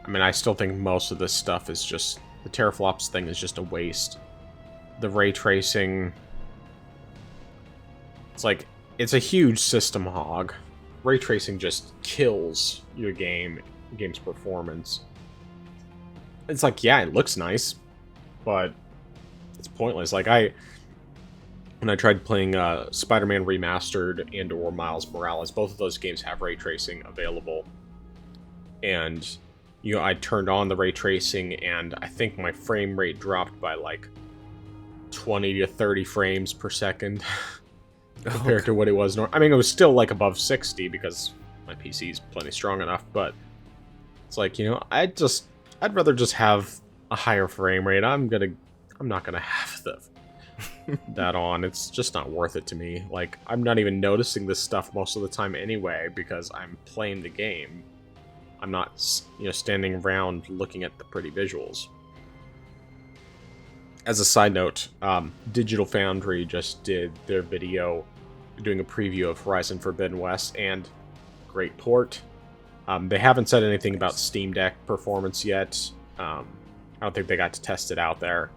I mean, I still think most of this stuff is just, the teraflops thing is just a waste. The ray tracing, it's like, it's a huge system hog. Ray tracing just kills your game's performance. It's like, yeah, it looks nice, but it's pointless. Like, when I tried playing Spider-Man Remastered and or Miles Morales, both of those games have ray tracing available. And, you know, I turned on the ray tracing, and I think my frame rate dropped by like 20 to 30 frames per second compared to what it was. I mean, it was still like above 60 because my PC is plenty strong enough, but it's like, you know, I'd rather just have a higher frame rate, I'm not gonna have that on. It's just not worth it to me. Like, I'm not even noticing this stuff most of the time anyway because I'm playing the game. I'm not, standing around looking at the pretty visuals. As a side note, Digital Foundry just did their video doing a preview of Horizon Forbidden West, and great port. They haven't said anything about Steam Deck performance yet. I don't think they got to test it out there.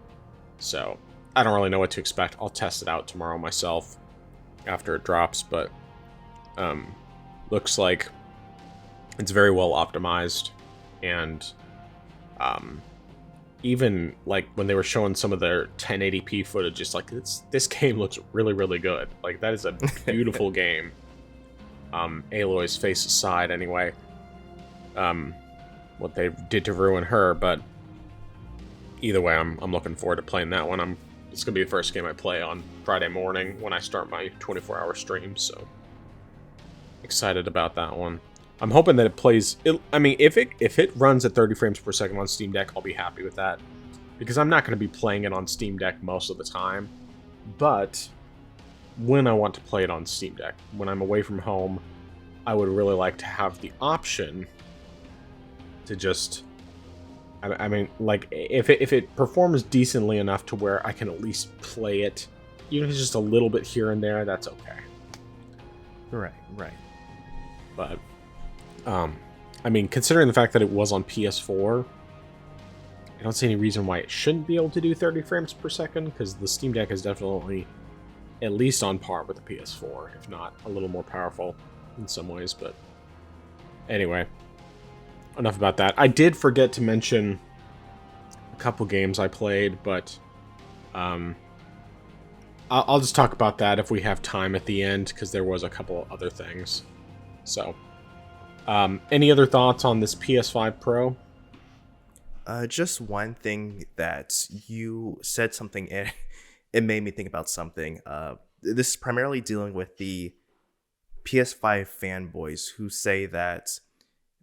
So, I don't really know what to expect. I'll test it out tomorrow myself after it drops, but looks like it's very well optimized, and even like when they were showing some of their 1080p footage, just like this game looks really, really good. Like, that is a beautiful game. Aloy's face aside, anyway. What they did to ruin her, but either way, I'm looking forward to playing that one. It's gonna be the first game I play on Friday morning when I start my 24-hour stream, so excited about that one. I'm hoping that it plays. I mean, if it runs at 30 frames per second on Steam Deck, I'll be happy with that, because I'm not going to be playing it on Steam Deck most of the time. But when I want to play it on Steam Deck, when I'm away from home, I would really like to have the option to just. I mean, like, if it performs decently enough to where I can at least play it, even if it's just a little bit here and there, that's okay. Right. But, I mean, considering the fact that it was on PS4, I don't see any reason why it shouldn't be able to do 30 frames per second, because the Steam Deck is definitely at least on par with the PS4, if not a little more powerful in some ways, but anyway. Enough about that. I did forget to mention a couple games I played, but I'll just talk about that if we have time at the end, because there was a couple other things. So, any other thoughts on this PS5 Pro? Just one thing that you said something, and it made me think about something. This is primarily dealing with the PS5 fanboys who say that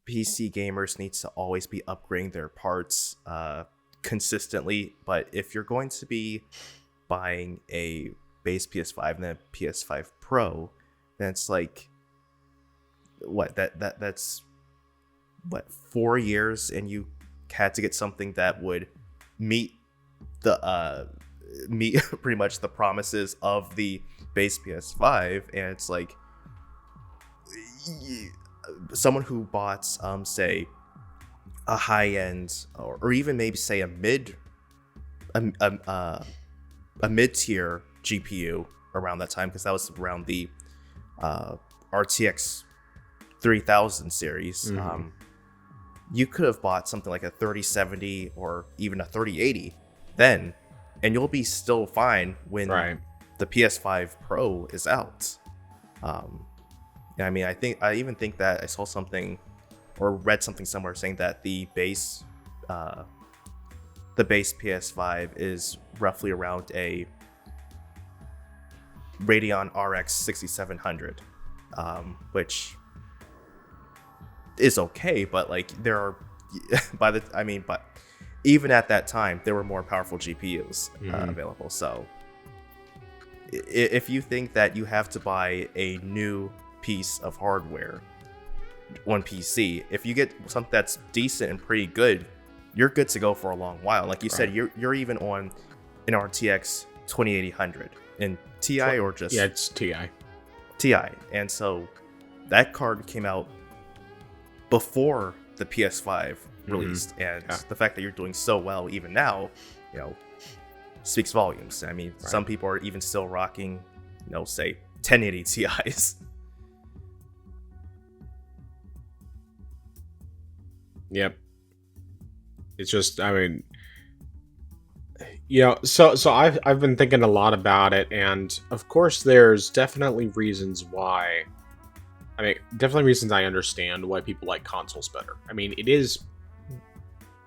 PC gamers need to always be upgrading their parts consistently, but if you're going to be buying a base PS5 and then a PS5 Pro, then it's like that's 4 years, and you had to get something that would meet pretty much the promises of the base PS5, and it's like someone who bought say a high-end or even maybe say a mid-tier GPU around that time, because that was around the RTX 3000 series. Mm-hmm. You could have bought something like a 3070 or even a 3080 then, and you'll be still fine when the PS5 Pro is out. I mean, I even think that I saw something or read something somewhere saying that the base PS5 is roughly around a Radeon RX 6700, which is okay, but like there are but even at that time there were more powerful GPUs available. So if you think that you have to buy a new piece of hardware on PC, if you get something that's decent and pretty good, you're good to go for a long while. Like you said, you're even on an RTX 2800 in TI or just it's TI, and so that card came out before the PS5 released, and the fact that you're doing so well even now, speaks volumes. I mean, some people are even still rocking, say 1080 Ti's. Yep. It's just, I mean, so I've been thinking a lot about it, and of course there's definitely reasons why. I mean, definitely reasons I understand why people like consoles better. I mean, it is,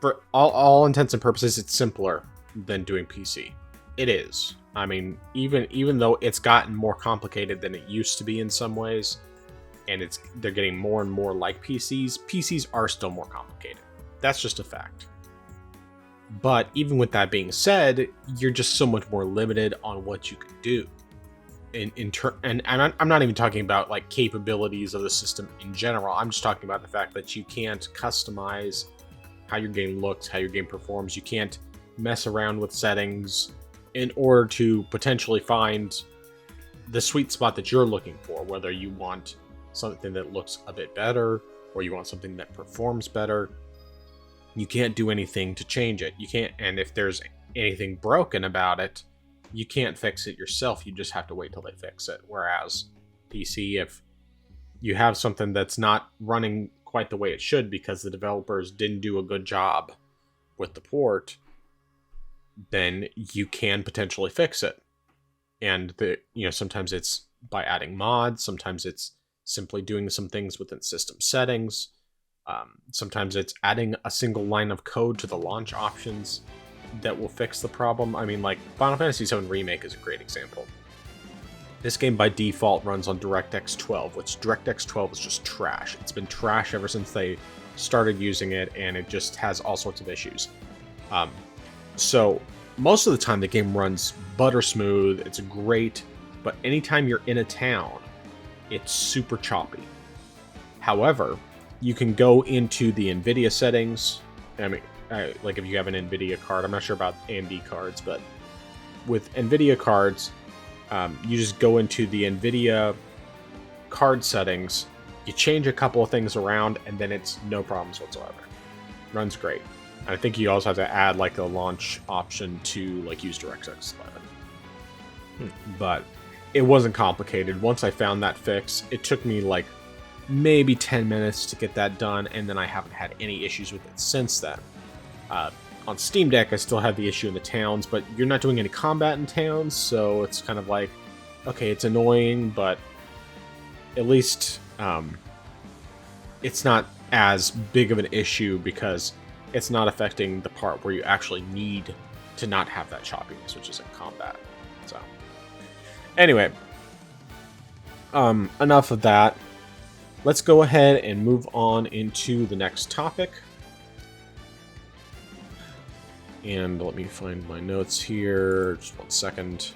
for all intents and purposes, it's simpler than doing PC. It is. I mean, even though it's gotten more complicated than it used to be in some ways, and they're getting more and more like PCs are still more complicated. That's just a fact. But even with that being said, you're just so much more limited on what you can do. And I'm not even talking about like capabilities of the system in general. I'm just talking about the fact that you can't customize how your game looks, how your game performs. You can't mess around with settings in order to potentially find the sweet spot that you're looking for, whether you want something that looks a bit better or you want something that performs better. You can't do anything to change it. You can't, and if there's anything broken about it, you can't fix it yourself. You just have to wait till they fix it. Whereas PC, if you have something that's not running quite the way it should because the developers didn't do a good job with the port, then you can potentially fix it. And sometimes it's by adding mods, sometimes it's simply doing some things within system settings. Sometimes it's adding a single line of code to the launch options that will fix the problem. I mean, like, Final Fantasy VII Remake is a great example. This game by default runs on DirectX 12, which DirectX 12 is just trash. It's been trash ever since they started using it, and it just has all sorts of issues. So most of the time the game runs butter smooth, it's great, but anytime you're in a town, it's super choppy. However, you can go into the NVIDIA settings. I mean, like if you have an NVIDIA card, I'm not sure about AMD cards, but with NVIDIA cards, you just go into the NVIDIA card settings, you change a couple of things around, and then it's no problems whatsoever. Runs great. And I think you also have to add like a launch option to like use DirectX 11. But it wasn't complicated. Once I found that fix, it took me like maybe 10 minutes to get that done, and then I haven't had any issues with it since then. On Steam Deck, I still have the issue in the towns, but you're not doing any combat in towns, so it's kind of like, okay, it's annoying, but at least it's not as big of an issue because it's not affecting the part where you actually need to not have that choppiness, which is in combat. So, anyway, enough of that. Let's go ahead and move on into the next topic. And let me find my notes here. Just 1 second.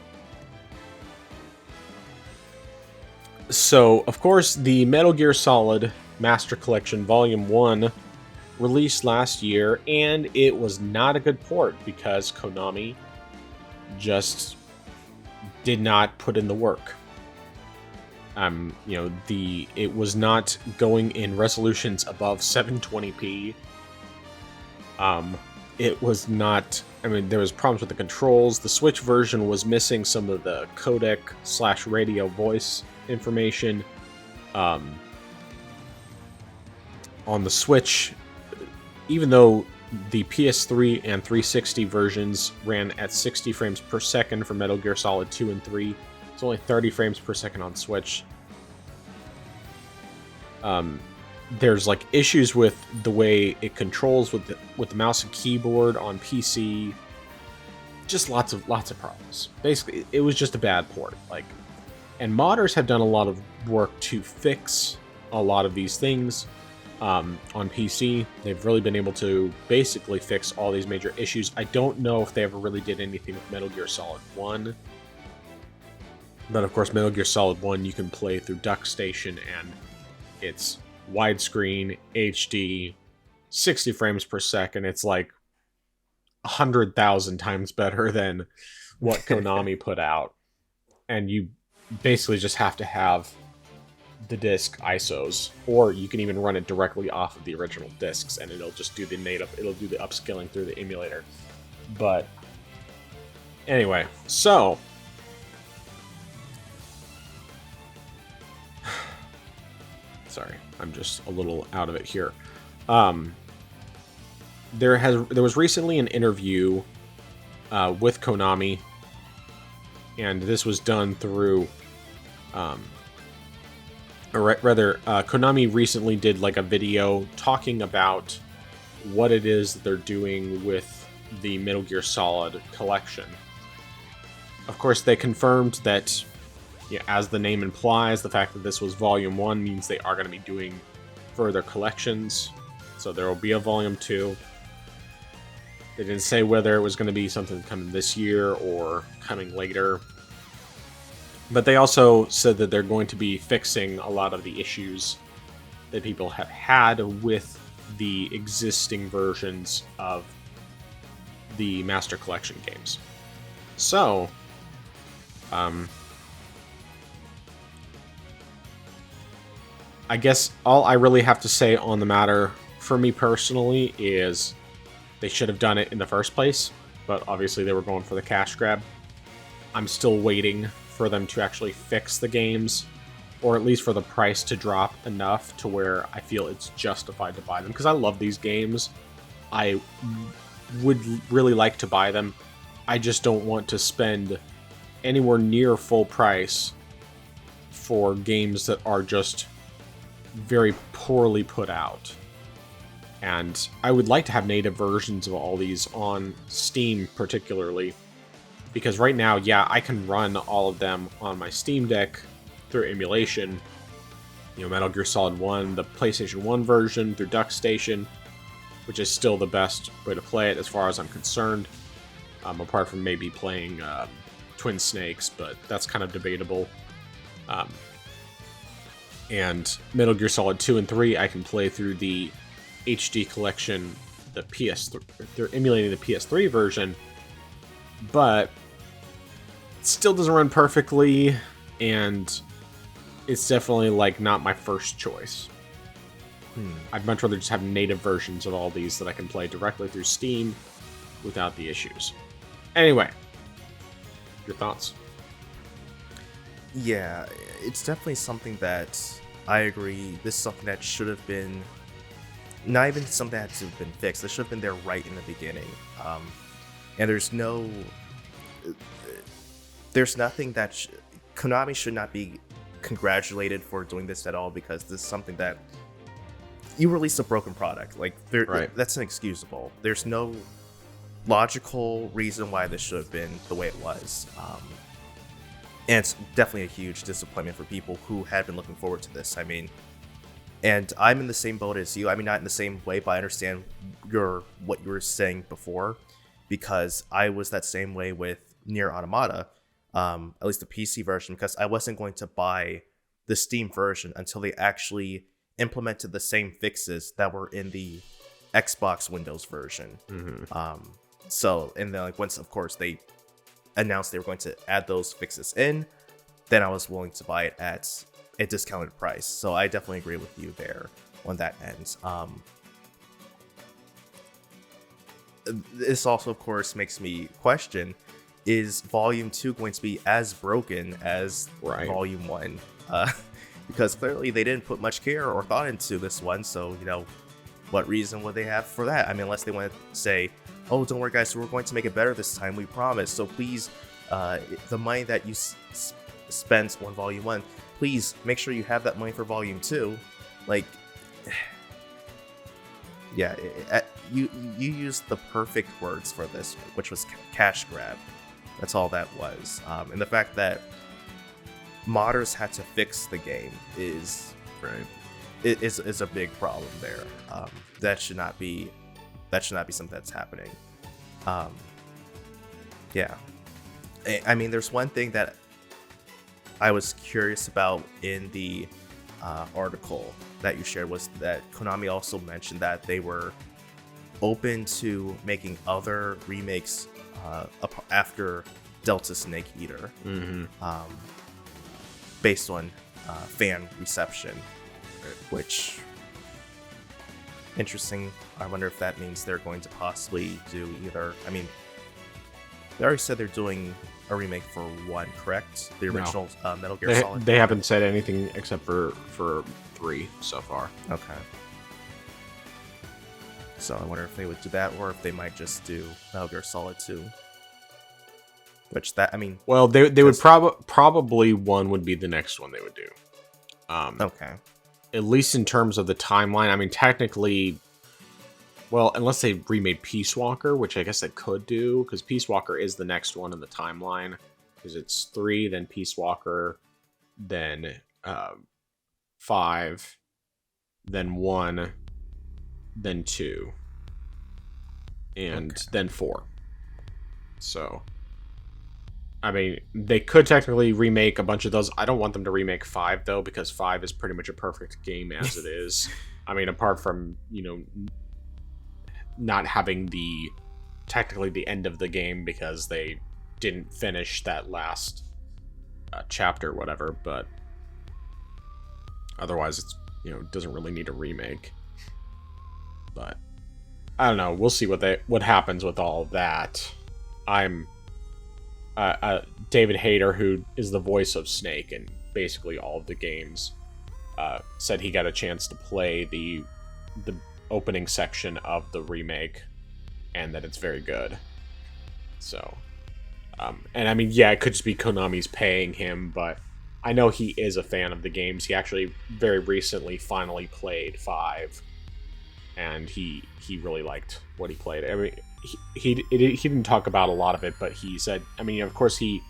So, of course, the Metal Gear Solid Master Collection Volume 1 released last year, and it was not a good port because Konami just did not put in the work. It was not going in resolutions above 720p. It was not, there was problems with the controls. The Switch version was missing some of the codec/radio voice information. On the Switch, even though the PS3 and 360 versions ran at 60 frames per second for Metal Gear Solid 2 and 3, it's only 30 frames per second on Switch. There's like issues with the way it controls with the mouse and keyboard on PC. Just lots of problems. Basically, it was just a bad port. And modders have done a lot of work to fix a lot of these things on PC. They've really been able to basically fix all these major issues. I don't know if they ever really did anything with Metal Gear Solid 1. But of course, Metal Gear Solid 1 you can play through DuckStation, and it's widescreen, HD, 60 frames per second. It's like 100,000 times better than what Konami put out. And you basically just have to have the disc ISOs, or you can even run it directly off of the original discs, and it'll just do it'll do the upscaling through the emulator. But anyway, so sorry, I'm just a little out of it here. There was recently an interview with Konami, and this was done through, Konami recently did like a video talking about what it is that they're doing with the Metal Gear Solid collection. Of course, they confirmed that, as the name implies, the fact that this was Volume 1 means they are going to be doing further collections. So there will be a Volume 2. They didn't say whether it was going to be something coming this year or coming later. But they also said that they're going to be fixing a lot of the issues that people have had with the existing versions of the Master Collection games. So, I guess all I really have to say on the matter for me personally is they should have done it in the first place, but obviously they were going for the cash grab. I'm still waiting for them to actually fix the games, or at least for the price to drop enough to where I feel it's justified to buy them, because I love these games. I would really like to buy them. I just don't want to spend anywhere near full price for games that are just very poorly put out. And I would like to have native versions of all these on Steam particularly, because right now, yeah, I can run all of them on my Steam Deck through emulation. You know, Metal Gear Solid 1, the PlayStation 1 version through DuckStation, which is still the best way to play it as far as I'm concerned. Apart from maybe playing Twin Snakes, but that's kind of debatable. And Metal Gear Solid 2 and 3, I can play through the HD collection, the PS3. They're emulating the PS3 version, but it still doesn't run perfectly, and it's definitely like not my first choice. I'd much rather just have native versions of all these that I can play directly through Steam without the issues. Anyway, your thoughts? Yeah, it's definitely something that I agree. This is something that should have been, not even something that should have been fixed. This should have been there right in the beginning. And there's nothing that Konami should not be congratulated for doing this at all, because this is something that you released a broken product. Like, Right. That's inexcusable. There's no logical reason why this should have been the way it was. And it's definitely a huge disappointment for people who had been looking forward to this. I mean, and I'm in the same boat as you. I mean, not in the same way, but I understand what you were saying before, because I was that same way with Nier Automata, at least the PC version, because I wasn't going to buy the Steam version until they actually implemented the same fixes that were in the Xbox Windows version. So, and then like once, of course, they announced they were going to add those fixes in, then I was willing to buy it at a discounted price. So I definitely agree with you there on that end. This also, of course, makes me question, is Volume 2 going to be as broken as Right. Volume 1? Because clearly they didn't put much care or thought into this one, so, you know, what reason would they have for that? I mean, unless they want to say, oh, don't worry, guys, we're going to make it better this time, we promise. So please, the money that you spent on Volume 1, please make sure you have that money for Volume 2. Like, yeah, you used the perfect words for this, which was cash grab. That's all that was. And the fact that modders had to fix the game is a big problem there. That should not be something that's happening. Yeah, I mean, there's one thing that I was curious about in the article that you shared, was that Konami also mentioned that they were open to making other remakes after Delta Snake Eater, based on fan reception, which interesting. I wonder if that means they're going to possibly do either. I mean, they already said they're doing a remake for 1, correct? The original Metal Gear Solid. They haven't said anything except for 3 so far. Okay. So I wonder if they would do that, or if they might just do Metal Gear Solid 2. Which I mean... Well, they would probably 1 would be the next one they would do. Okay. At least in terms of the timeline. I mean, technically, well, unless they remade Peace Walker, which I guess they could do, because Peace Walker is the next one in the timeline. Because it's 3, then Peace Walker, then 5, then 1, then 2. and Okay. then 4. So, I mean, they could technically remake a bunch of those. I don't want them to remake 5 though, because 5 is pretty much a perfect game as it is. I mean, apart from, not having technically the end of the game because they didn't finish that last chapter, whatever, but otherwise it's, doesn't really need a remake. But I don't know. We'll see what happens with all of that. I'm David Hayter, who is the voice of Snake in basically all of the games, said he got a chance to play the opening section of the remake, and that it's very good. So, and I mean, yeah, it could just be Konami's paying him, but I know he is a fan of the games. He actually very recently finally played 5, and he really liked what he played. I mean, he didn't talk about a lot of it, but he said, I mean, of course, he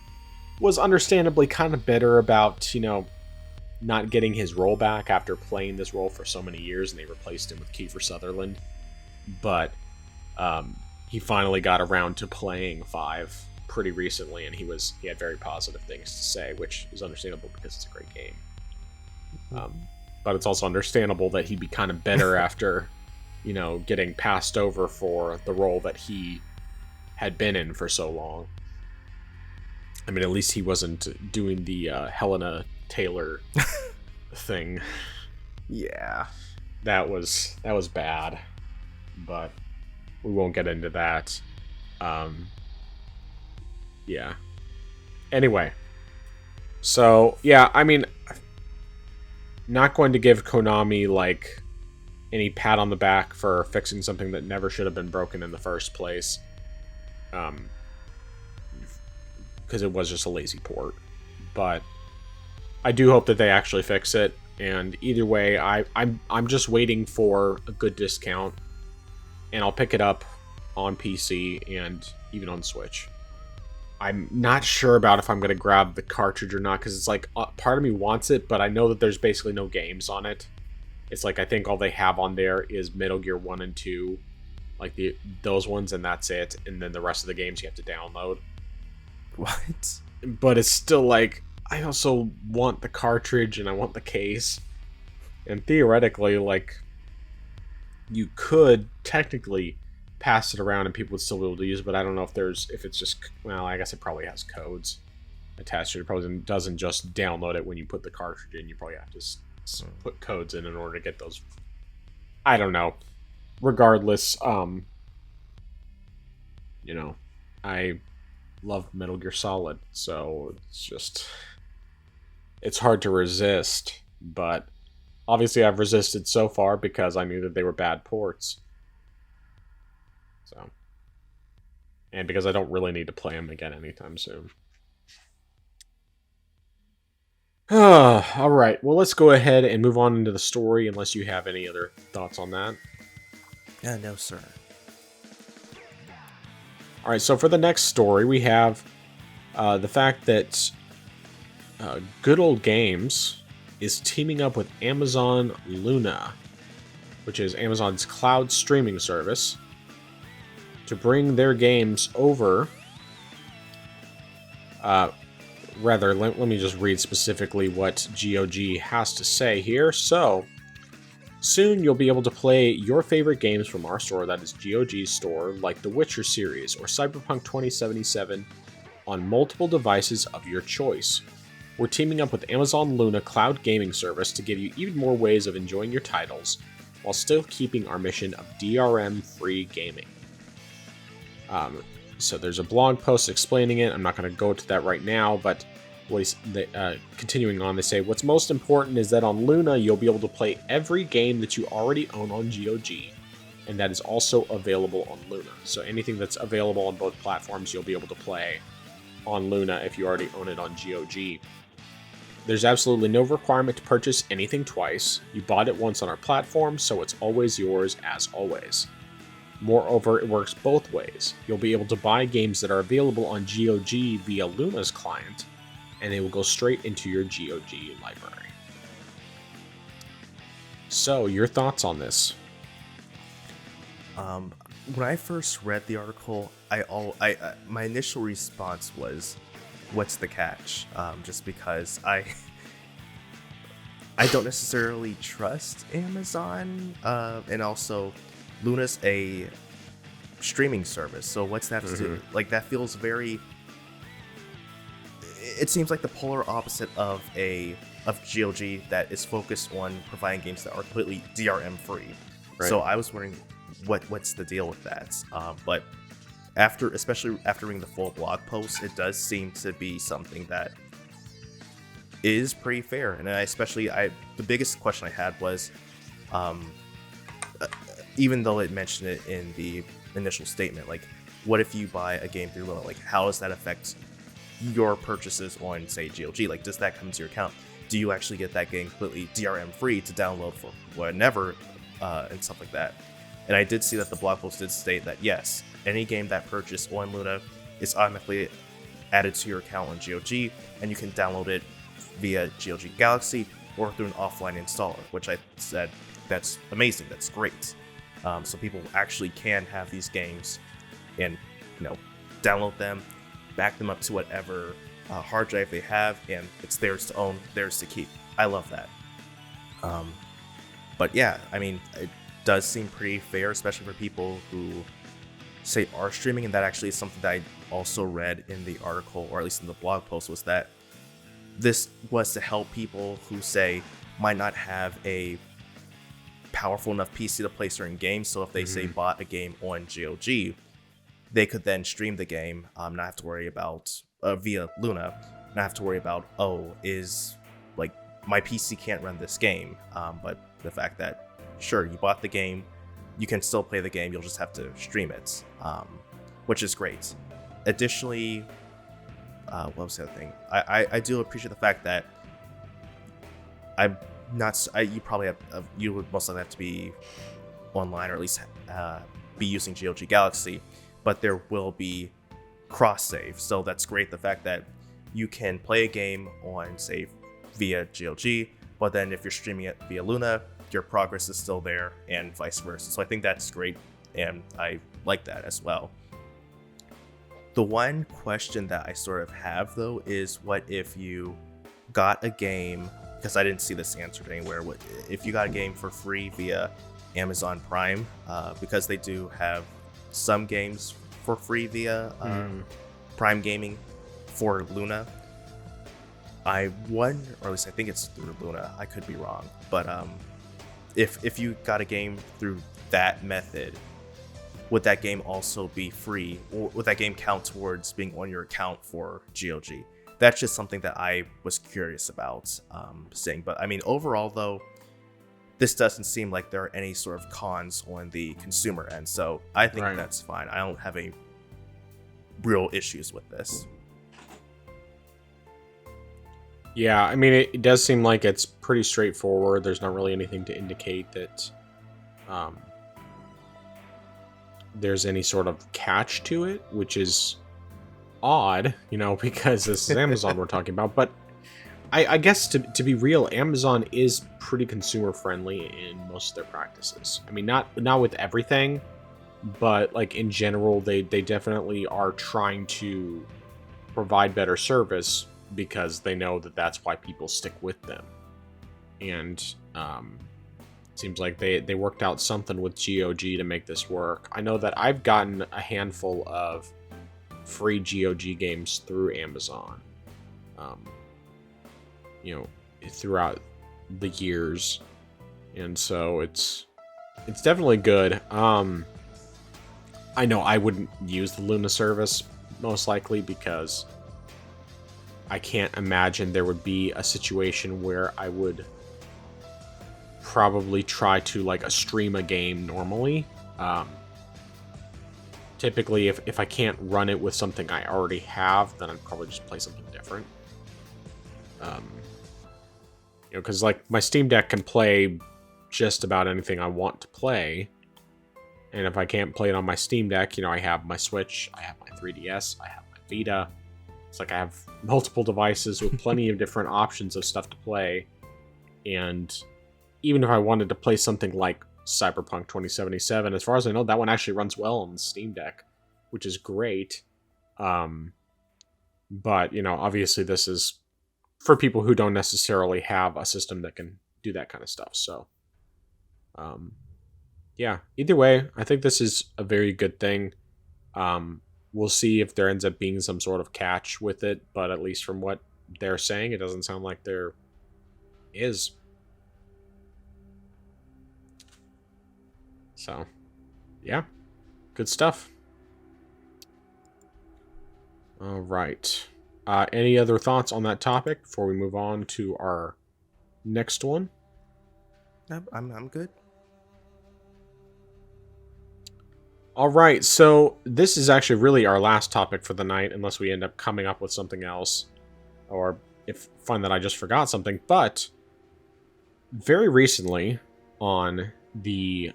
was understandably kind of bitter about, not getting his role back after playing this role for so many years, and they replaced him with Kiefer Sutherland. But he finally got around to playing 5 pretty recently, and he had very positive things to say, which is understandable because it's a great game. But it's also understandable that he'd be kind of bitter after, getting passed over for the role that he had been in for so long. I mean, at least he wasn't doing the Helena Taylor thing. Yeah. That was bad, but we won't get into that. Yeah. Anyway, so yeah, I mean, not going to give Konami like any pat on the back for fixing something that never should have been broken in the first place, because it was just a lazy port. But I do hope that they actually fix it. And either way, I'm just waiting for a good discount, and I'll pick it up on PC and even on Switch. I'm not sure about if I'm going to grab the cartridge or not, because it's like part of me wants it, but I know that there's basically no games on it. It's like I think all they have on there is Metal Gear 1 and 2, like those ones, and that's it. And then the rest of the games you have to download. What? But it's still like, I also want the cartridge and I want the case. And theoretically, like, you could technically pass it around and people would still be able to use it, but I don't know if it's just, well, I guess it probably has codes attached to it. It probably doesn't just download it when you put the cartridge in. You probably have to put codes in order to get those. I don't know. Regardless, I love Metal Gear Solid, so it's hard to resist, but obviously I've resisted so far because I knew that they were bad ports. So, and because I don't really need to play them again anytime soon. All right, well, let's go ahead and move on into the story, unless you have any other thoughts on that. No, sir. All right, so for the next story, we have the fact that Good Old Games is teaming up with Amazon Luna, which is Amazon's cloud streaming service, to bring their games over. Let me just read specifically what GOG has to say here. So, soon you'll be able to play your favorite games from our store, that is GOG's store, like the Witcher series or Cyberpunk 2077, on multiple devices of your choice. We're teaming up with Amazon Luna Cloud Gaming Service to give you even more ways of enjoying your titles, while still keeping our mission of DRM-free gaming. So there's a blog post explaining it. I'm not going to go to that right now, but continuing on, they say, what's most important is that on Luna, you'll be able to play every game that you already own on GOG, and that is also available on Luna. So anything that's available on both platforms, you'll be able to play on Luna if you already own it on GOG. There's absolutely no requirement to purchase anything twice. You bought it once on our platform, so it's always yours as always. Moreover, it works both ways. You'll be able to buy games that are available on GOG via Luna's client, and they will go straight into your GOG library. So, your thoughts on this? when I first read the article, my initial response was, "What's the catch?" Just because I don't necessarily trust Amazon, and also Luna's a streaming service. So what's that to do? Like, that feels very. It seems like the polar opposite of GOG that is focused on providing games that are completely DRM free. Right. So I was wondering what's the deal with that. But especially after reading the full blog post, it does seem to be something that is pretty fair. And the biggest question I had was, even though it mentioned it in the initial statement, like, what if you buy a game through Luna? Like, how does that affect your purchases on, say, GOG? Like, does that come to your account? Do you actually get that game completely DRM free to download for whenever, and stuff like that? And I did see that the blog post did state that yes, any game that purchased on Luna is automatically added to your account on GOG, and you can download it via GOG Galaxy or through an offline installer, which I said, that's amazing, that's great. So people actually can have these games and, download them, back them up to whatever hard drive they have, and it's theirs to own, theirs to keep. I love that. But yeah, I mean, it does seem pretty fair, especially for people who say are streaming, and that actually is something that I also read in the article, or at least in the blog post, was that this was to help people who, say, might not have a powerful enough PC to play certain games. So if they say bought a game on GOG, they could then stream the game, not have to worry about via Luna, not have to worry about, is like my PC can't run this game. But the fact that, sure, you bought the game, you can still play the game, you'll just have to stream it, which is great. Additionally, what was the other thing? I do appreciate the fact that I'm not. You would most likely have to be online, or at least be using GOG Galaxy, but there will be cross save. So that's great. The fact that you can play a game on, say, via GOG, but then if you're streaming it via Luna, your progress is still there, and vice versa. So I think that's great, and I like that as well. The one question that I sort of have, though, is what if you got a game, because I didn't see this answered anywhere, if you got a game for free via Amazon Prime, because they do have some games for free via Prime Gaming for Luna. I wonder, or at least I think it's through Luna, I could be wrong, but if you got a game through that method, would that game also be free, or would that game count towards being on your account for GOG? That's just something that I was curious about seeing. But I mean, overall though, this doesn't seem like there are any sort of cons on the consumer end, so I think that's fine. I don't have any real issues with this. Yeah, I mean, it does seem like it's pretty straightforward. There's not really anything to indicate that there's any sort of catch to it, which is odd, because this is Amazon we're talking about. But I guess to be real, Amazon is pretty consumer friendly in most of their practices. I mean, not with everything, but like in general, they definitely are trying to provide better service, because they know that that's why people stick with them. And it seems like they worked out something with GOG to make this work. I know that I've gotten a handful of free GOG games through Amazon, throughout the years. And so it's definitely good. I know I wouldn't use the Luna service, most likely, because I can't imagine there would be a situation where I would probably try to stream a game normally. Typically, if I can't run it with something I already have, then I'd probably just play something different. Because my Steam Deck can play just about anything I want to play. And if I can't play it on my Steam Deck, I have my Switch, I have my 3DS, I have my Vita. It's like I have multiple devices with plenty of different options of stuff to play. And even if I wanted to play something like Cyberpunk 2077. As far as I know, that one actually runs well on the Steam Deck, which is great. But, obviously this is for people who don't necessarily have a system that can do that kind of stuff. So, yeah, either way, I think this is a very good thing. We'll see if there ends up being some sort of catch with it, but at least from what they're saying, it doesn't sound like there is. So, yeah, good stuff. All right. Any other thoughts on that topic before we move on to our next one? I'm good. All right, so this is actually really our last topic for the night, unless we end up coming up with something else, or if find that I just forgot something. But very recently, on the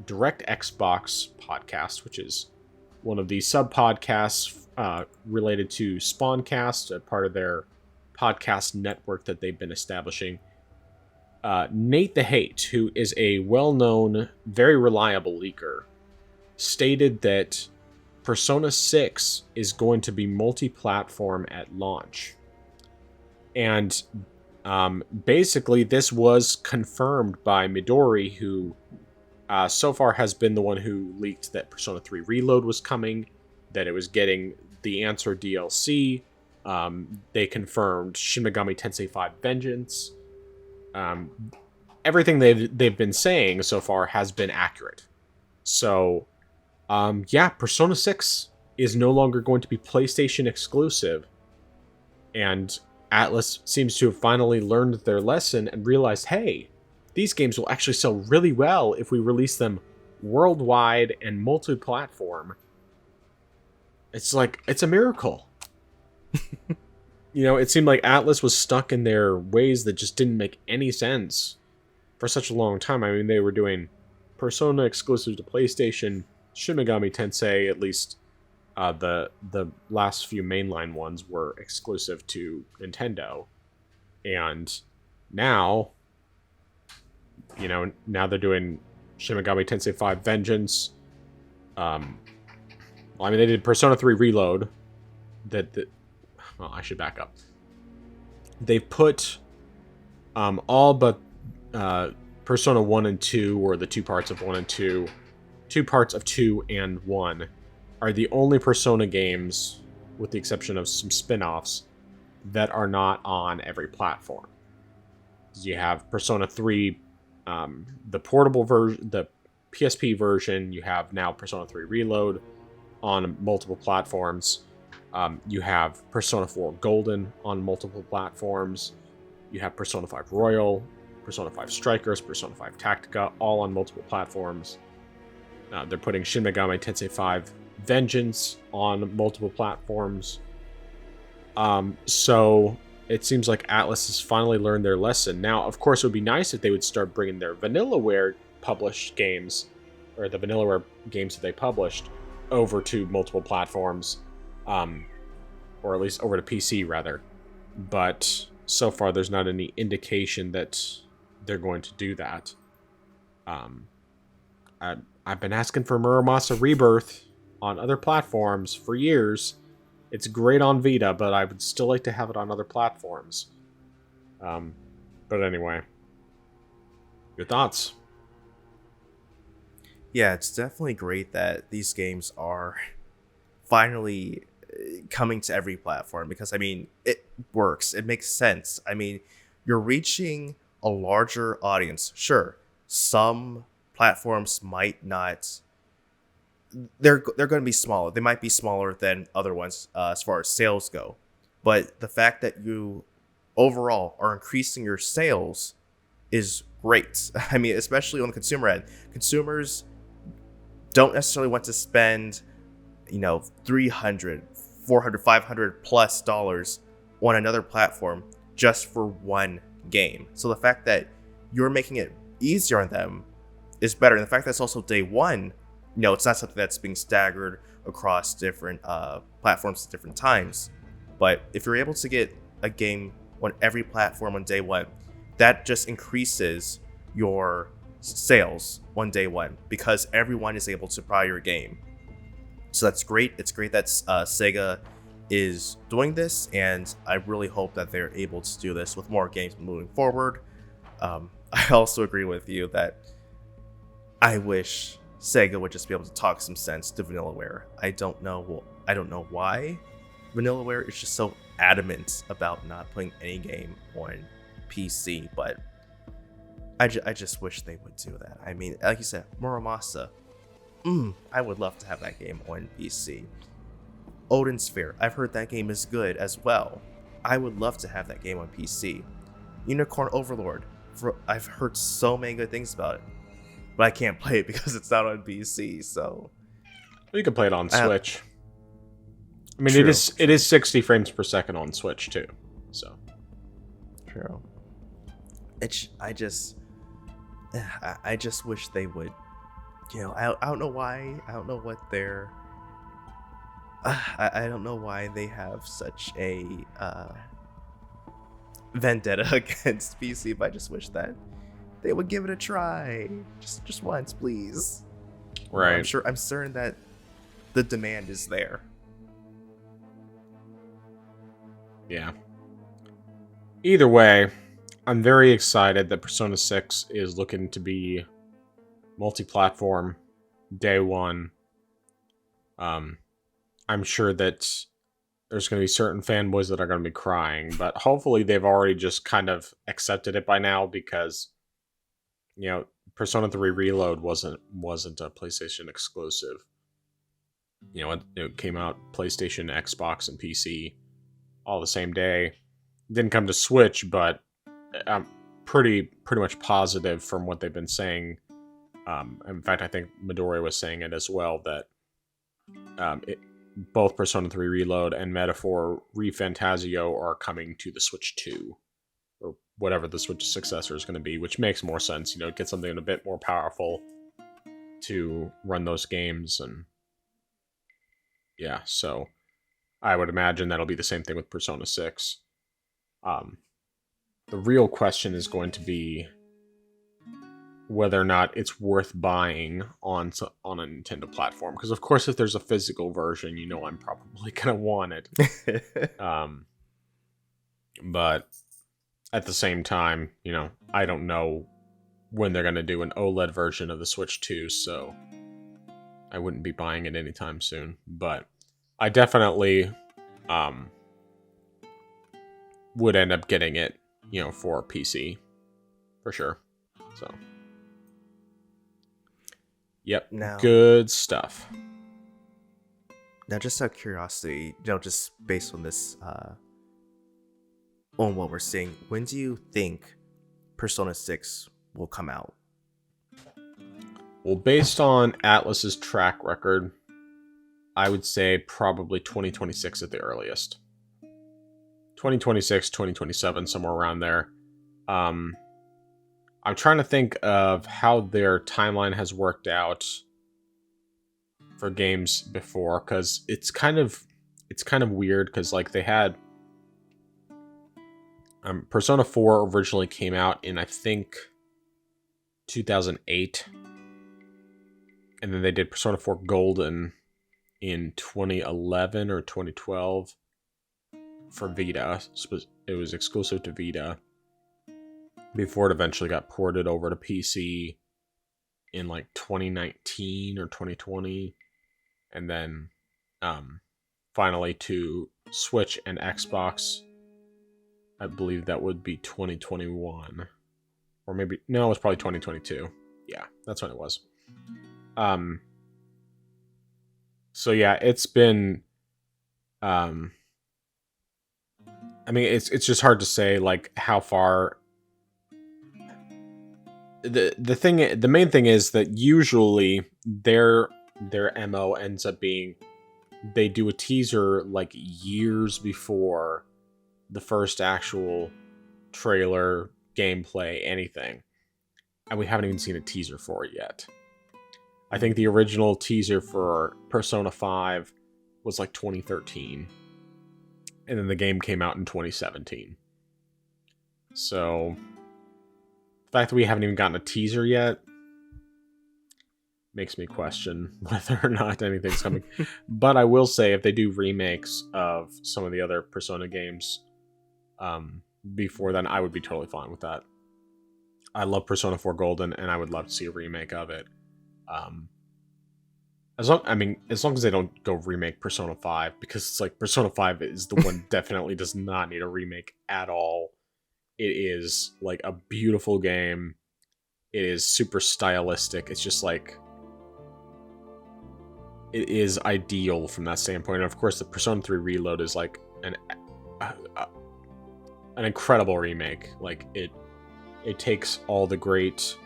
Direct Xbox podcast, which is one of the sub podcasts related to Spawncast, a part of their podcast network that they've been establishing, Nate the Hate, who is a well-known, very reliable leaker, stated that Persona 6 is going to be multi-platform at launch. And basically this was confirmed by Midori, who so far has been the one who leaked that Persona 3 Reload was coming, that it was getting the Answer DLC. They confirmed Shin Megami Tensei 5 Vengeance. Everything they've been saying so far has been accurate. So, yeah, Persona 6 is no longer going to be PlayStation exclusive. And Atlus seems to have finally learned their lesson and realized, hey, these games will actually sell really well if we release them worldwide and multi-platform. It's a miracle. It seemed like Atlus was stuck in their ways that just didn't make any sense for such a long time. I mean, they were doing Persona exclusive to PlayStation, Shin Megami Tensei, at least the last few mainline ones were exclusive to Nintendo. And now, now they're doing Shin Megami Tensei 5 Vengeance. They did Persona 3 Reload. Well, I should back up. They've put all but Persona 1 and 2, or the two parts of 1 and 2, two parts of 2 and 1, are the only Persona games, with the exception of some spin-offs, that are not on every platform. You have Persona 3, the portable version, the PSP version. You have now Persona 3 Reload on multiple platforms. You have Persona 4 Golden on multiple platforms. You have Persona 5 Royal, Persona 5 Strikers, Persona 5 Tactica, all on multiple platforms. They're putting Shin Megami Tensei 5 Vengeance on multiple platforms. So it seems like Atlus has finally learned their lesson. Now, of course, it would be nice if they would start bringing their Vanillaware published games, or the Vanillaware games that they published, over to multiple platforms, or at least over to PC, rather. But so far, there's not any indication that they're going to do that. I've been asking for Muramasa Rebirth on other platforms for years. It's great on Vita, but I would still like to have it on other platforms. But anyway, your thoughts? Yeah, it's definitely great that these games are finally coming to every platform, because, I mean, it works. It makes sense. I mean, you're reaching a larger audience. Sure, some platforms might not... They're going to be smaller. They might be smaller than other ones as far as sales go. But the fact that you overall are increasing your sales is great. I mean, especially on the consumer end. Consumers don't necessarily want to spend, $300, $400, $500 plus dollars on another platform just for one game. So the fact that you're making it easier on them is better. And the fact that it's also day one, it's not something that's being staggered across different platforms at different times. But if you're able to get a game on every platform on day one, that just increases your sales on day one because everyone is able to buy your game. So that's great. It's great that Sega is doing this, and I really hope that they're able to do this with more games moving forward. I also agree with you that I wish Sega would just be able to talk some sense to Vanillaware. I don't know why Vanillaware is just so adamant about not putting any game on PC, but I just wish they would do that. I mean, like you said, Muramasa, I would love to have that game on PC. Odin Sphere, I've heard that game is good as well. I would love to have that game on PC. Unicorn Overlord, I've heard so many good things about it, but I can't play it because it's not on PC. So you can play it on Switch. I mean, True. it is 60 frames per second on Switch too. So true. I just wish they would. I don't know why. I don't know what they're. I don't know why they have such a vendetta against PC, but I just wish that they would give it a try, just once, please. Right. I'm certain that the demand is there. Yeah. Either way, I'm very excited that Persona 6 is looking to be multi-platform day one. I'm sure that there's going to be certain fanboys that are going to be crying, but hopefully they've already just kind of accepted it by now because, Persona 3 Reload wasn't a PlayStation exclusive. It came out PlayStation, Xbox, and PC all the same day. Didn't come to Switch, but I'm pretty much positive from what they've been saying. In fact, I think Midori was saying it as well, that both Persona 3 Reload and Metaphor ReFantazio are coming to the Switch 2, or whatever the Switch successor is going to be, which makes more sense. Get something a bit more powerful to run those games, and yeah, so I would imagine that'll be the same thing with Persona 6. The real question is going to be whether or not it's worth buying on a Nintendo platform. Because, of course, if there's a physical version, I'm probably going to want it. But at the same time, I don't know when they're going to do an OLED version of the Switch 2, so I wouldn't be buying it anytime soon. But I definitely would end up getting it, for PC, for sure. So, yep, good stuff. Now, just out of curiosity, just based on this, on what we're seeing, when do you think Persona 6 will come out? Well, based on Atlus's track record, I would say probably 2026 at the earliest. 2026, 2027, somewhere around there. I'm trying to think of how their timeline has worked out for games before, because it's kind of weird, because they had Persona 4 originally came out in, I think, 2008, and then they did Persona 4 Golden in 2011 or 2012 for Vita. It was exclusive to Vita before it eventually got ported over to PC in 2019 or 2020, and then finally to Switch and Xbox. I believe that would be 2021, or maybe no, it was probably 2022. Yeah, that's when it was. So yeah, it's been. I mean, it's just hard to say how far. The main thing is that usually their MO ends up being they do a teaser years before the first actual trailer, gameplay, anything, and we haven't even seen a teaser for it yet. I think the original teaser for Persona 5 was 2013, and then the game came out in 2017. So the fact that we haven't even gotten a teaser yet, makes me question whether or not anything's coming. But I will say, if they do remakes of some of the other Persona games before then, I would be totally fine with that. I love Persona 4 Golden, and I would love to see a remake of it. As long as they don't go remake Persona 5, because it's like Persona 5 is the one definitely does not need a remake at all. It is like a beautiful game. It is super stylistic. It's just like it is ideal from that standpoint. And of course, the Persona 3 Reload is like an incredible remake. Like it takes all the great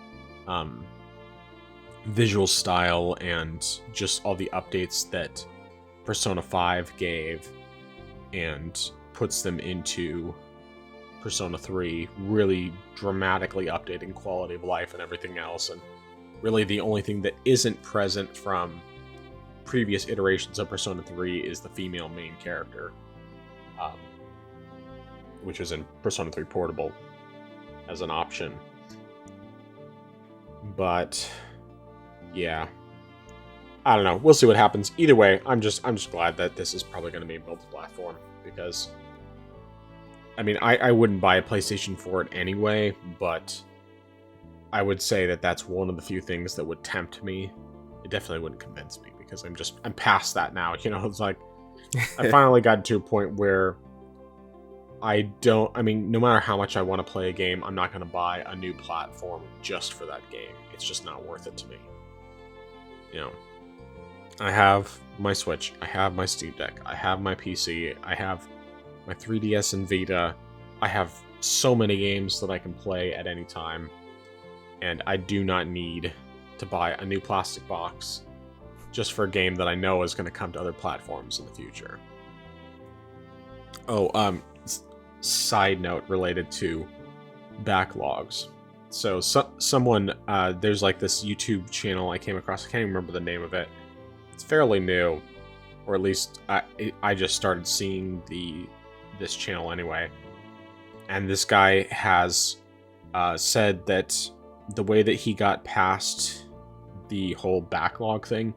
visual style and just all the updates that Persona 5 gave and puts them into Persona 3, really dramatically updating quality of life and everything else. And really the only thing that isn't present from previous iterations of Persona 3 is the female main character, which is in Persona 3 Portable as an option. But yeah, I don't know. We'll see what happens. Either way, I'm just glad that this is probably going to be multi-platform, because I wouldn't buy a PlayStation for it anyway, but I would say that that's one of the few things that would tempt me. It definitely wouldn't convince me, because I'm past that now. It's like I finally got to a point where no matter how much I want to play a game, I'm not going to buy a new platform just for that game. It's just not worth it to me. I have my Switch, I have my Steam Deck, I have my PC, I have my 3DS and Vita. I have so many games that I can play at any time, and I do not need to buy a new plastic box just for a game that I know is going to come to other platforms in the future. Side note related to backlogs. So someone, there's like this YouTube channel I came across. I can't even remember the name of it. It's fairly new, or at least I just started seeing this channel anyway. And this guy has said that the way that he got past the whole backlog thing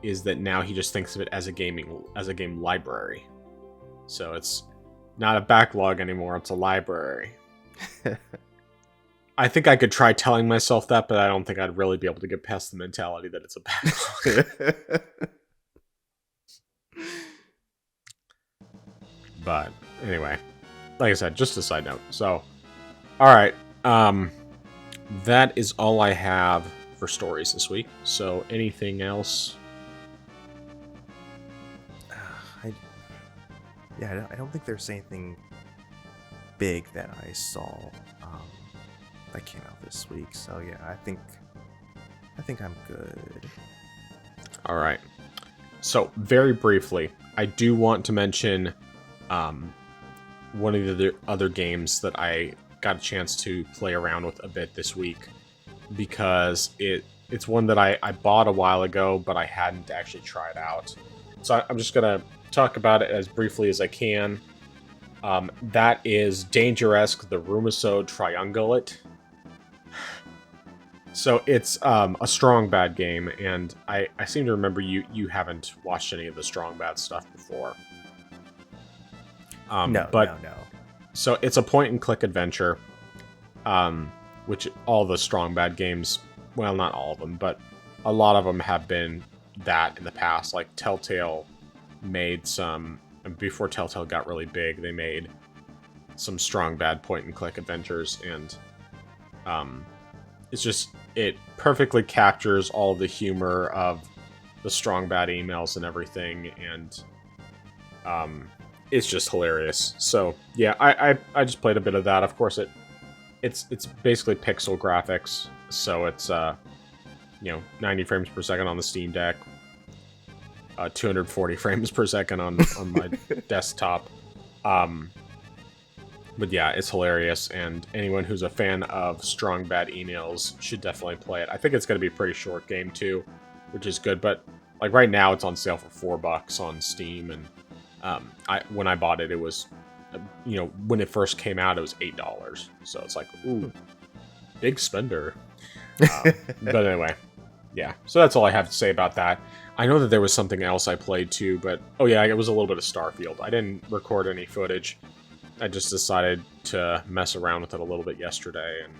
is that now he just thinks of it as a game library. So it's not a backlog anymore, it's a library. I think I could try telling myself that, but I don't think I'd really be able to get past the mentality that it's a backlog. But anyway, like I said, just a side note. So, alright, that is all I have for stories this week. So, anything else? I don't think there's anything big that I saw that came out this week. So yeah, I think I'm good. All right. So very briefly, I do want to mention one of the other games that I got a chance to play around with a bit this week, because it's one that I bought a while ago, but I hadn't actually tried out. So I'm just gonna talk about it as briefly as I can. That is Dangeresque, the Rumisode Triungulate. So it's a Strong Bad game, and I seem to remember you haven't watched any of the Strong Bad stuff before. No. So it's a point-and-click adventure, which all the Strong Bad games, well, not all of them, but a lot of them have been that in the past. Like Telltale made some, before Telltale got really big, they made some Strong Bad point-and-click adventures, and it perfectly captures all the humor of the Strong Bad emails and everything, and it's just hilarious. So yeah, I just played a bit of that. Of course, it's basically pixel graphics, so it's 90 frames per second on the Steam Deck, 240 frames per second on my desktop. But yeah, it's hilarious, and anyone who's a fan of Strong Bad emails should definitely play it. I think it's going to be a pretty short game too, which is good. But like right now, it's on sale for $4 on Steam, and when I bought it, it was, when it first came out, it was $8. So it's like, ooh, big spender. But anyway, yeah, so that's all I have to say about that. I know that there was something else I played too, but oh yeah, it was a little bit of Starfield. I didn't record any footage. I just decided to mess around with it a little bit yesterday and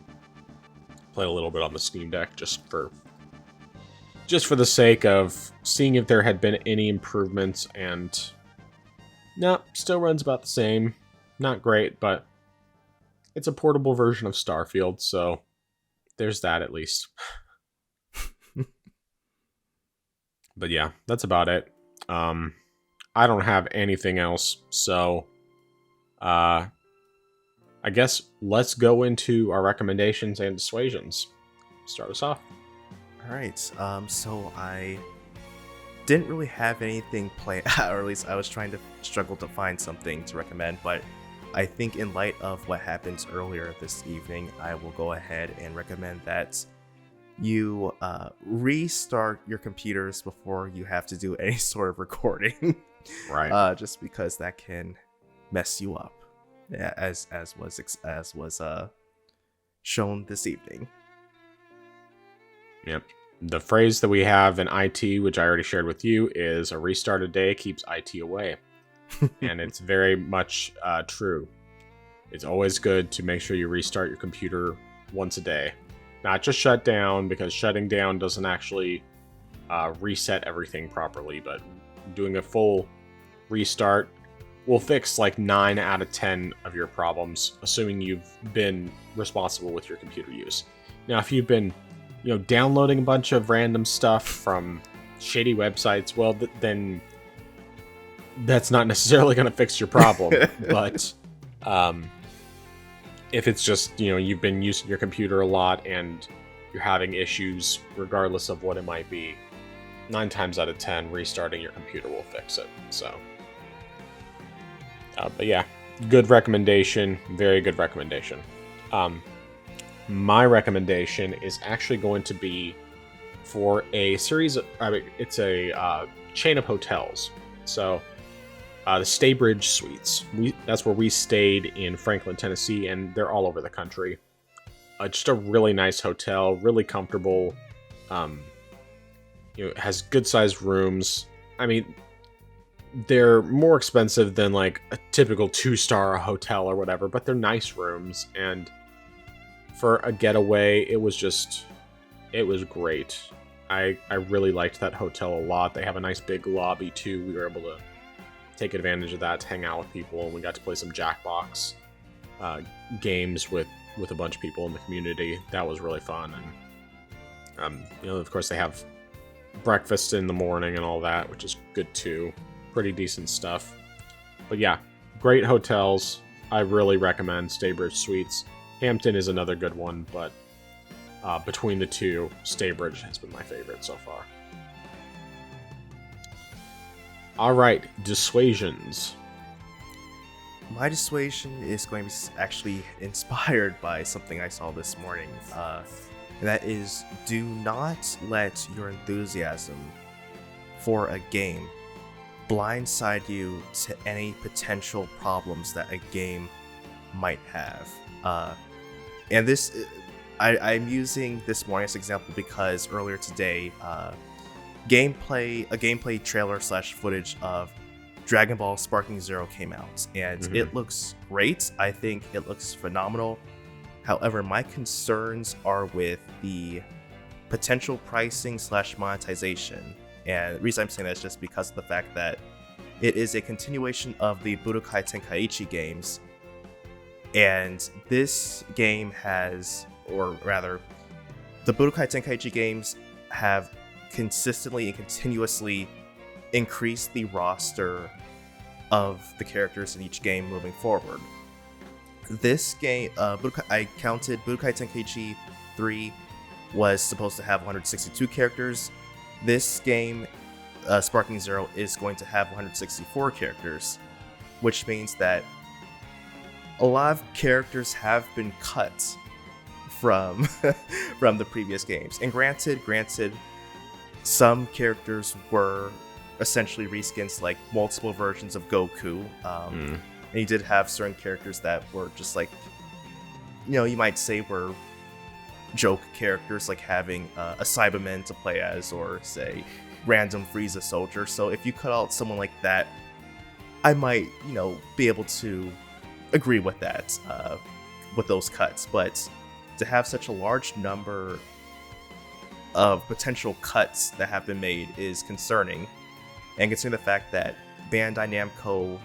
play a little bit on the Steam Deck just for the sake of seeing if there had been any improvements, and no, still runs about the same. Not great, but it's a portable version of Starfield, so there's that at least. But yeah, that's about it. I don't have anything else, so I guess let's go into our recommendations and dissuasions. Start us off. All right. So I didn't really have anything planned, or at least I was trying to struggle to find something to recommend. But I think in light of what happened earlier this evening, I will go ahead and recommend that you restart your computers before you have to do any sort of recording. Right. Just because that can mess you up, yeah, as was shown this evening. Yep. The phrase that we have in IT, which I already shared with you, is a restart a day keeps IT away. And it's very much true. It's always good to make sure you restart your computer once a day. Not just shut down, because shutting down doesn't actually reset everything properly, but doing a full restart will fix like 9 out of 10 of your problems, assuming you've been responsible with your computer use. Now, if you've been downloading a bunch of random stuff from shady websites, well, then that's not necessarily going to fix your problem. But if it's just, you've been using your computer a lot and you're having issues, regardless of what it might be, 9 times out of 10, restarting your computer will fix it. So, but yeah, good recommendation. Very good recommendation. My recommendation is actually going to be for a series of, it's a chain of hotels. So the Staybridge Suites. That's where we stayed in Franklin, Tennessee, and they're all over the country. Just a really nice hotel, really comfortable. It has good sized rooms. I mean, they're more expensive than like a typical 2-star hotel or whatever, but they're nice rooms, and for a getaway, it was great. I really liked that hotel a lot. They have a nice big lobby too. We were able to take advantage of that to hang out with people, and we got to play some Jackbox games with a bunch of people in the community. That was really fun. And of course they have breakfast in the morning and all that, which is good too. Pretty decent stuff. But yeah, great hotels. I really recommend Staybridge Suites. Hampton is another good one, but between the two, Staybridge has been my favorite so far. All right, dissuasions. My dissuasion is going to be actually inspired by something I saw this morning. And that is, do not let your enthusiasm for a game blindside you to any potential problems that a game might have. And this, I'm using this morning's example because earlier today, a gameplay trailer / footage of Dragon Ball Sparking Zero came out, and it looks great. I think it looks phenomenal. However, my concerns are with the potential pricing / monetization. And the reason I'm saying that is just because of the fact that it is a continuation of the Budokai Tenkaichi games. And this game has, or rather, the Budokai Tenkaichi games have consistently and continuously increased the roster of the characters in each game moving forward. This game, I counted Budokai Tenkaichi 3 was supposed to have 162 characters. This game, Sparking Zero, is going to have 164 characters, which means that a lot of characters have been cut from from the previous games. And granted, some characters were essentially reskins, like multiple versions of Goku. And you did have certain characters that were just like, you might say were joke characters, like having a Cyberman to play as, or say random Frieza soldier. So if you cut out someone like that, I might, be able to agree with that, with those cuts. But to have such a large number of potential cuts that have been made is concerning. And considering the fact that Bandai Namco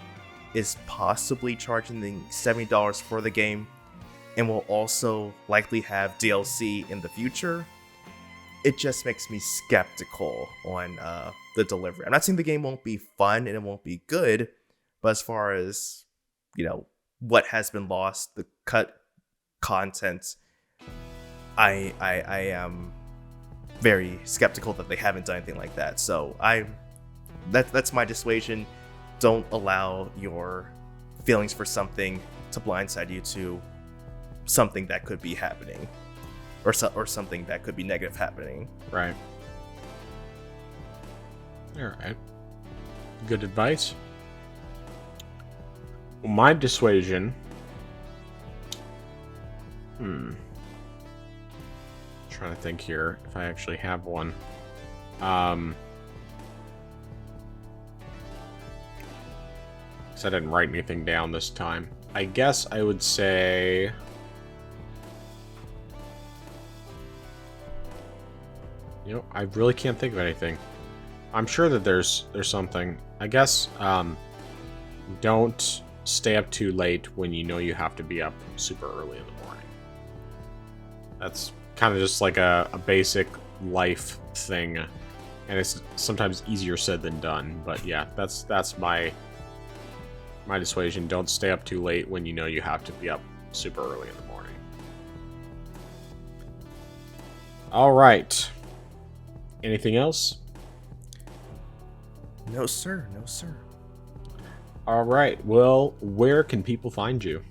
is possibly charging the $70 for the game and will also likely have DLC in the future, it just makes me skeptical on the delivery. I'm not saying the game won't be fun and it won't be good, but as far as, what has been lost, the cut content, I am very skeptical that they haven't done anything like that. So that's my dissuasion. Don't allow your feelings for something to blindside you to something that could be happening, or something that could be negative happening. Right. All right. Good advice. Well, my dissuasion. Trying to think here if I actually have one. Because I didn't write anything down this time. I guess I would say. I really can't think of anything. I'm sure that there's something. I guess don't stay up too late when you know you have to be up super early in the morning. That's kind of just like a basic life thing, and it's sometimes easier said than done. But yeah, that's my dissuasion. Don't stay up too late when you know you have to be up super early in the morning. All right. Anything else? No, sir. No, sir. All right. Well, where can people find you?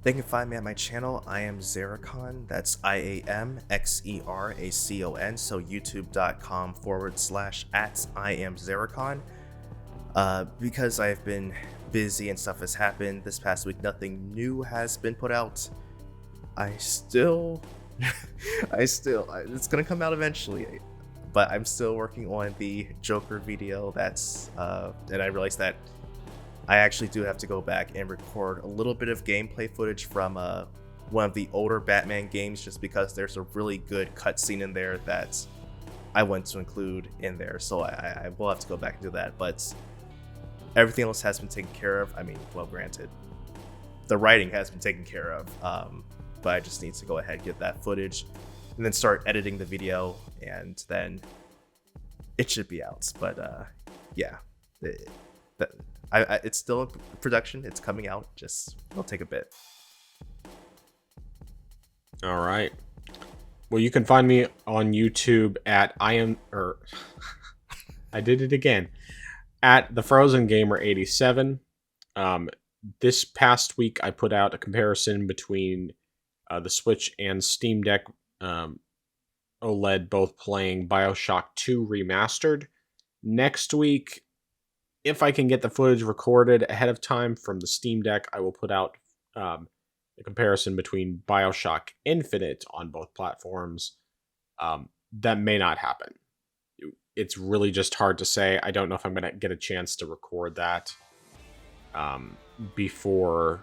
They can find me at my channel. I am Xeracon. That's IAMXERACON. So youtube.com/@IamXeracon. Because I've been busy and stuff has happened this past week, nothing new has been put out. it's gonna come out eventually, but I'm still working on the Joker video. And I realized that I actually do have to go back and record a little bit of gameplay footage from one of the older Batman games, just because there's a really good cutscene in there that I want to include in there. So I will have to go back and do that. But everything else has been taken care of. I mean, well, granted, the writing has been taken care of, but I just need to go ahead and get that footage and then start editing the video, and then it should be out. But yeah, it's still in production. It's coming out. It'll take a bit. All right. Well, you can find me on YouTube at I did it again. At the Frozen Gamer 87. This past week, I put out a comparison between the Switch and Steam Deck OLED, both playing BioShock 2 Remastered. Next week, if I can get the footage recorded ahead of time from the Steam Deck, I will put out a comparison between BioShock Infinite on both platforms. That may not happen. It's really just hard to say. I don't know if I'm going to get a chance to record that before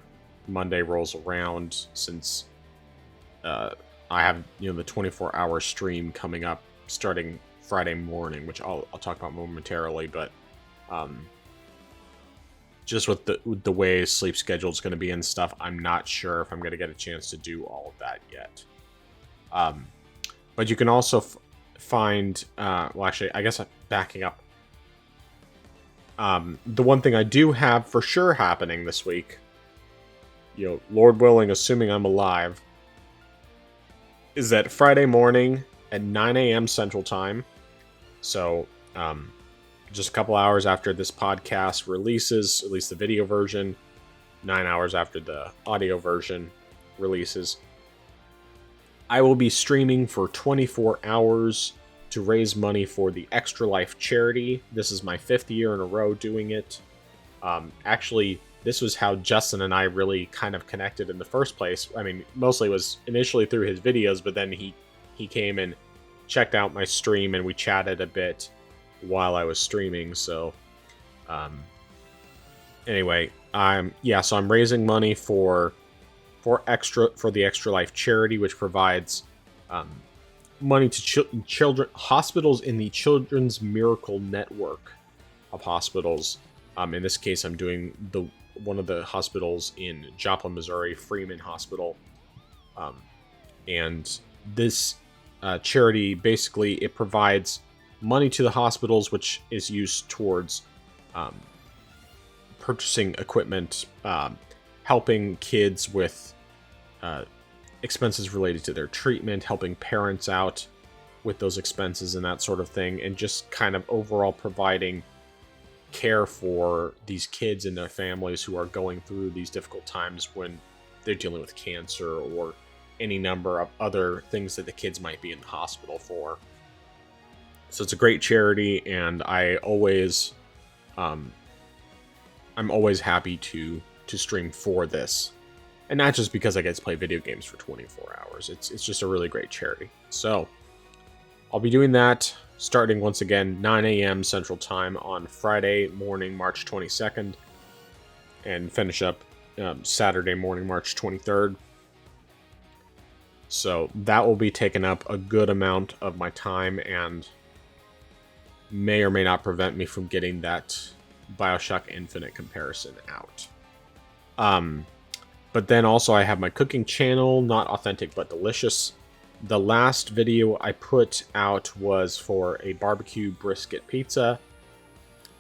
Monday rolls around, since I have the 24-hour stream coming up starting Friday morning, which I'll talk about momentarily. But just with the way sleep schedule is going to be and stuff, I'm not sure if I'm going to get a chance to do all of that yet. But you can also find well, actually, I guess I'm backing up. The one thing I do have for sure happening this week, Lord willing, assuming I'm alive, is that Friday morning at 9 a.m. Central Time. So, just a couple hours after this podcast releases, at least the video version, 9 hours after the audio version releases, I will be streaming for 24 hours to raise money for the Extra Life charity. This is my 5th year in a row doing it. Actually, this was how Justin and I really kind of connected in the first place. I mean, mostly it was initially through his videos, but then he came and checked out my stream and we chatted a bit while I was streaming. So anyway, so I'm raising money for the Extra Life charity, which provides money to children hospitals in the Children's Miracle Network of hospitals. In this case, I'm doing one of the hospitals in Joplin, Missouri, Freeman Hospital. And this charity, basically, it provides money to the hospitals, which is used towards purchasing equipment, helping kids with expenses related to their treatment, helping parents out with those expenses and that sort of thing, and just kind of overall providing care for these kids and their families who are going through these difficult times when they're dealing with cancer or any number of other things that the kids might be in the hospital for. So it's a great charity, and I'm always happy to stream for this. And not just because I get to play video games for 24 hours. It's just a really great charity. So I'll be doing that starting once again 9 a.m. Central Time on Friday morning, March 22nd, and finish up Saturday morning, March 23rd. So that will be taking up a good amount of my time and may or may not prevent me from getting that BioShock Infinite comparison out. But then also I have my cooking channel, Not Authentic But Delicious. The last video I put out was for a barbecue brisket pizza.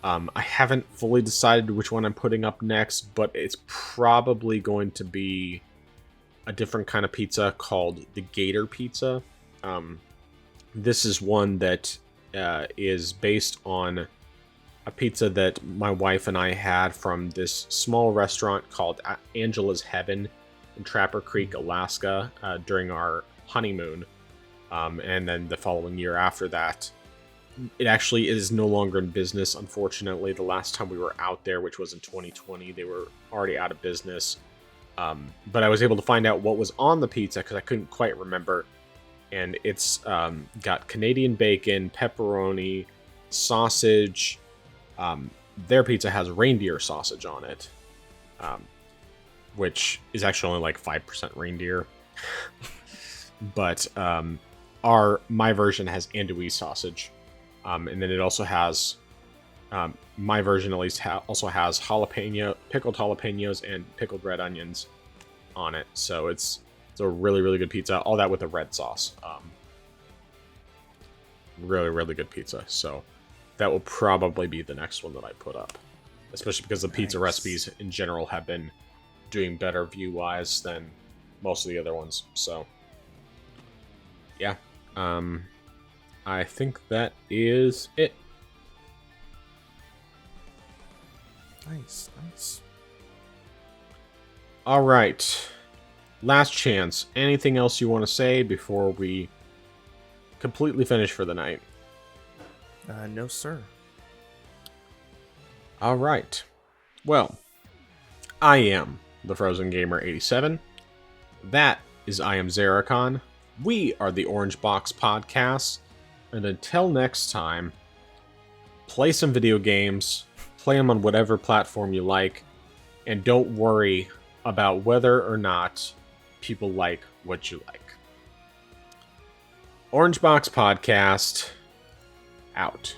I haven't fully decided which one I'm putting up next, but it's probably going to be a different kind of pizza called the Gator Pizza. This is one that is based on a pizza that my wife and I had from this small restaurant called Angela's Heaven in Trapper Creek, Alaska, during our honeymoon. And then the following year after that, it actually is no longer in business, unfortunately. The last time we were out there, which was in 2020, they were already out of business. But I was able to find out what was on the pizza because I couldn't quite remember. And it's got Canadian bacon, pepperoni, sausage. Their pizza has reindeer sausage on it, which is actually only like 5% reindeer. But my version has andouille sausage, and then it also has my version at least also has pickled jalapenos and pickled red onions on it. So it's a really, really good pizza. All that with a red sauce. Really, really good pizza. So that will probably be the next one that I put up, especially because the pizza recipes in general have been doing better view-wise than most of the other ones. So yeah, I think that is it. Nice. All right, last chance. Anything else you want to say before we completely finish for the night? No, sir. All right. Well, I am the Frozen Gamer 87. That is I am Zeracon. We are the Orange Box Podcast. And until next time, play some video games, play them on whatever platform you like, and don't worry about whether or not people like what you like. Orange Box Podcast out.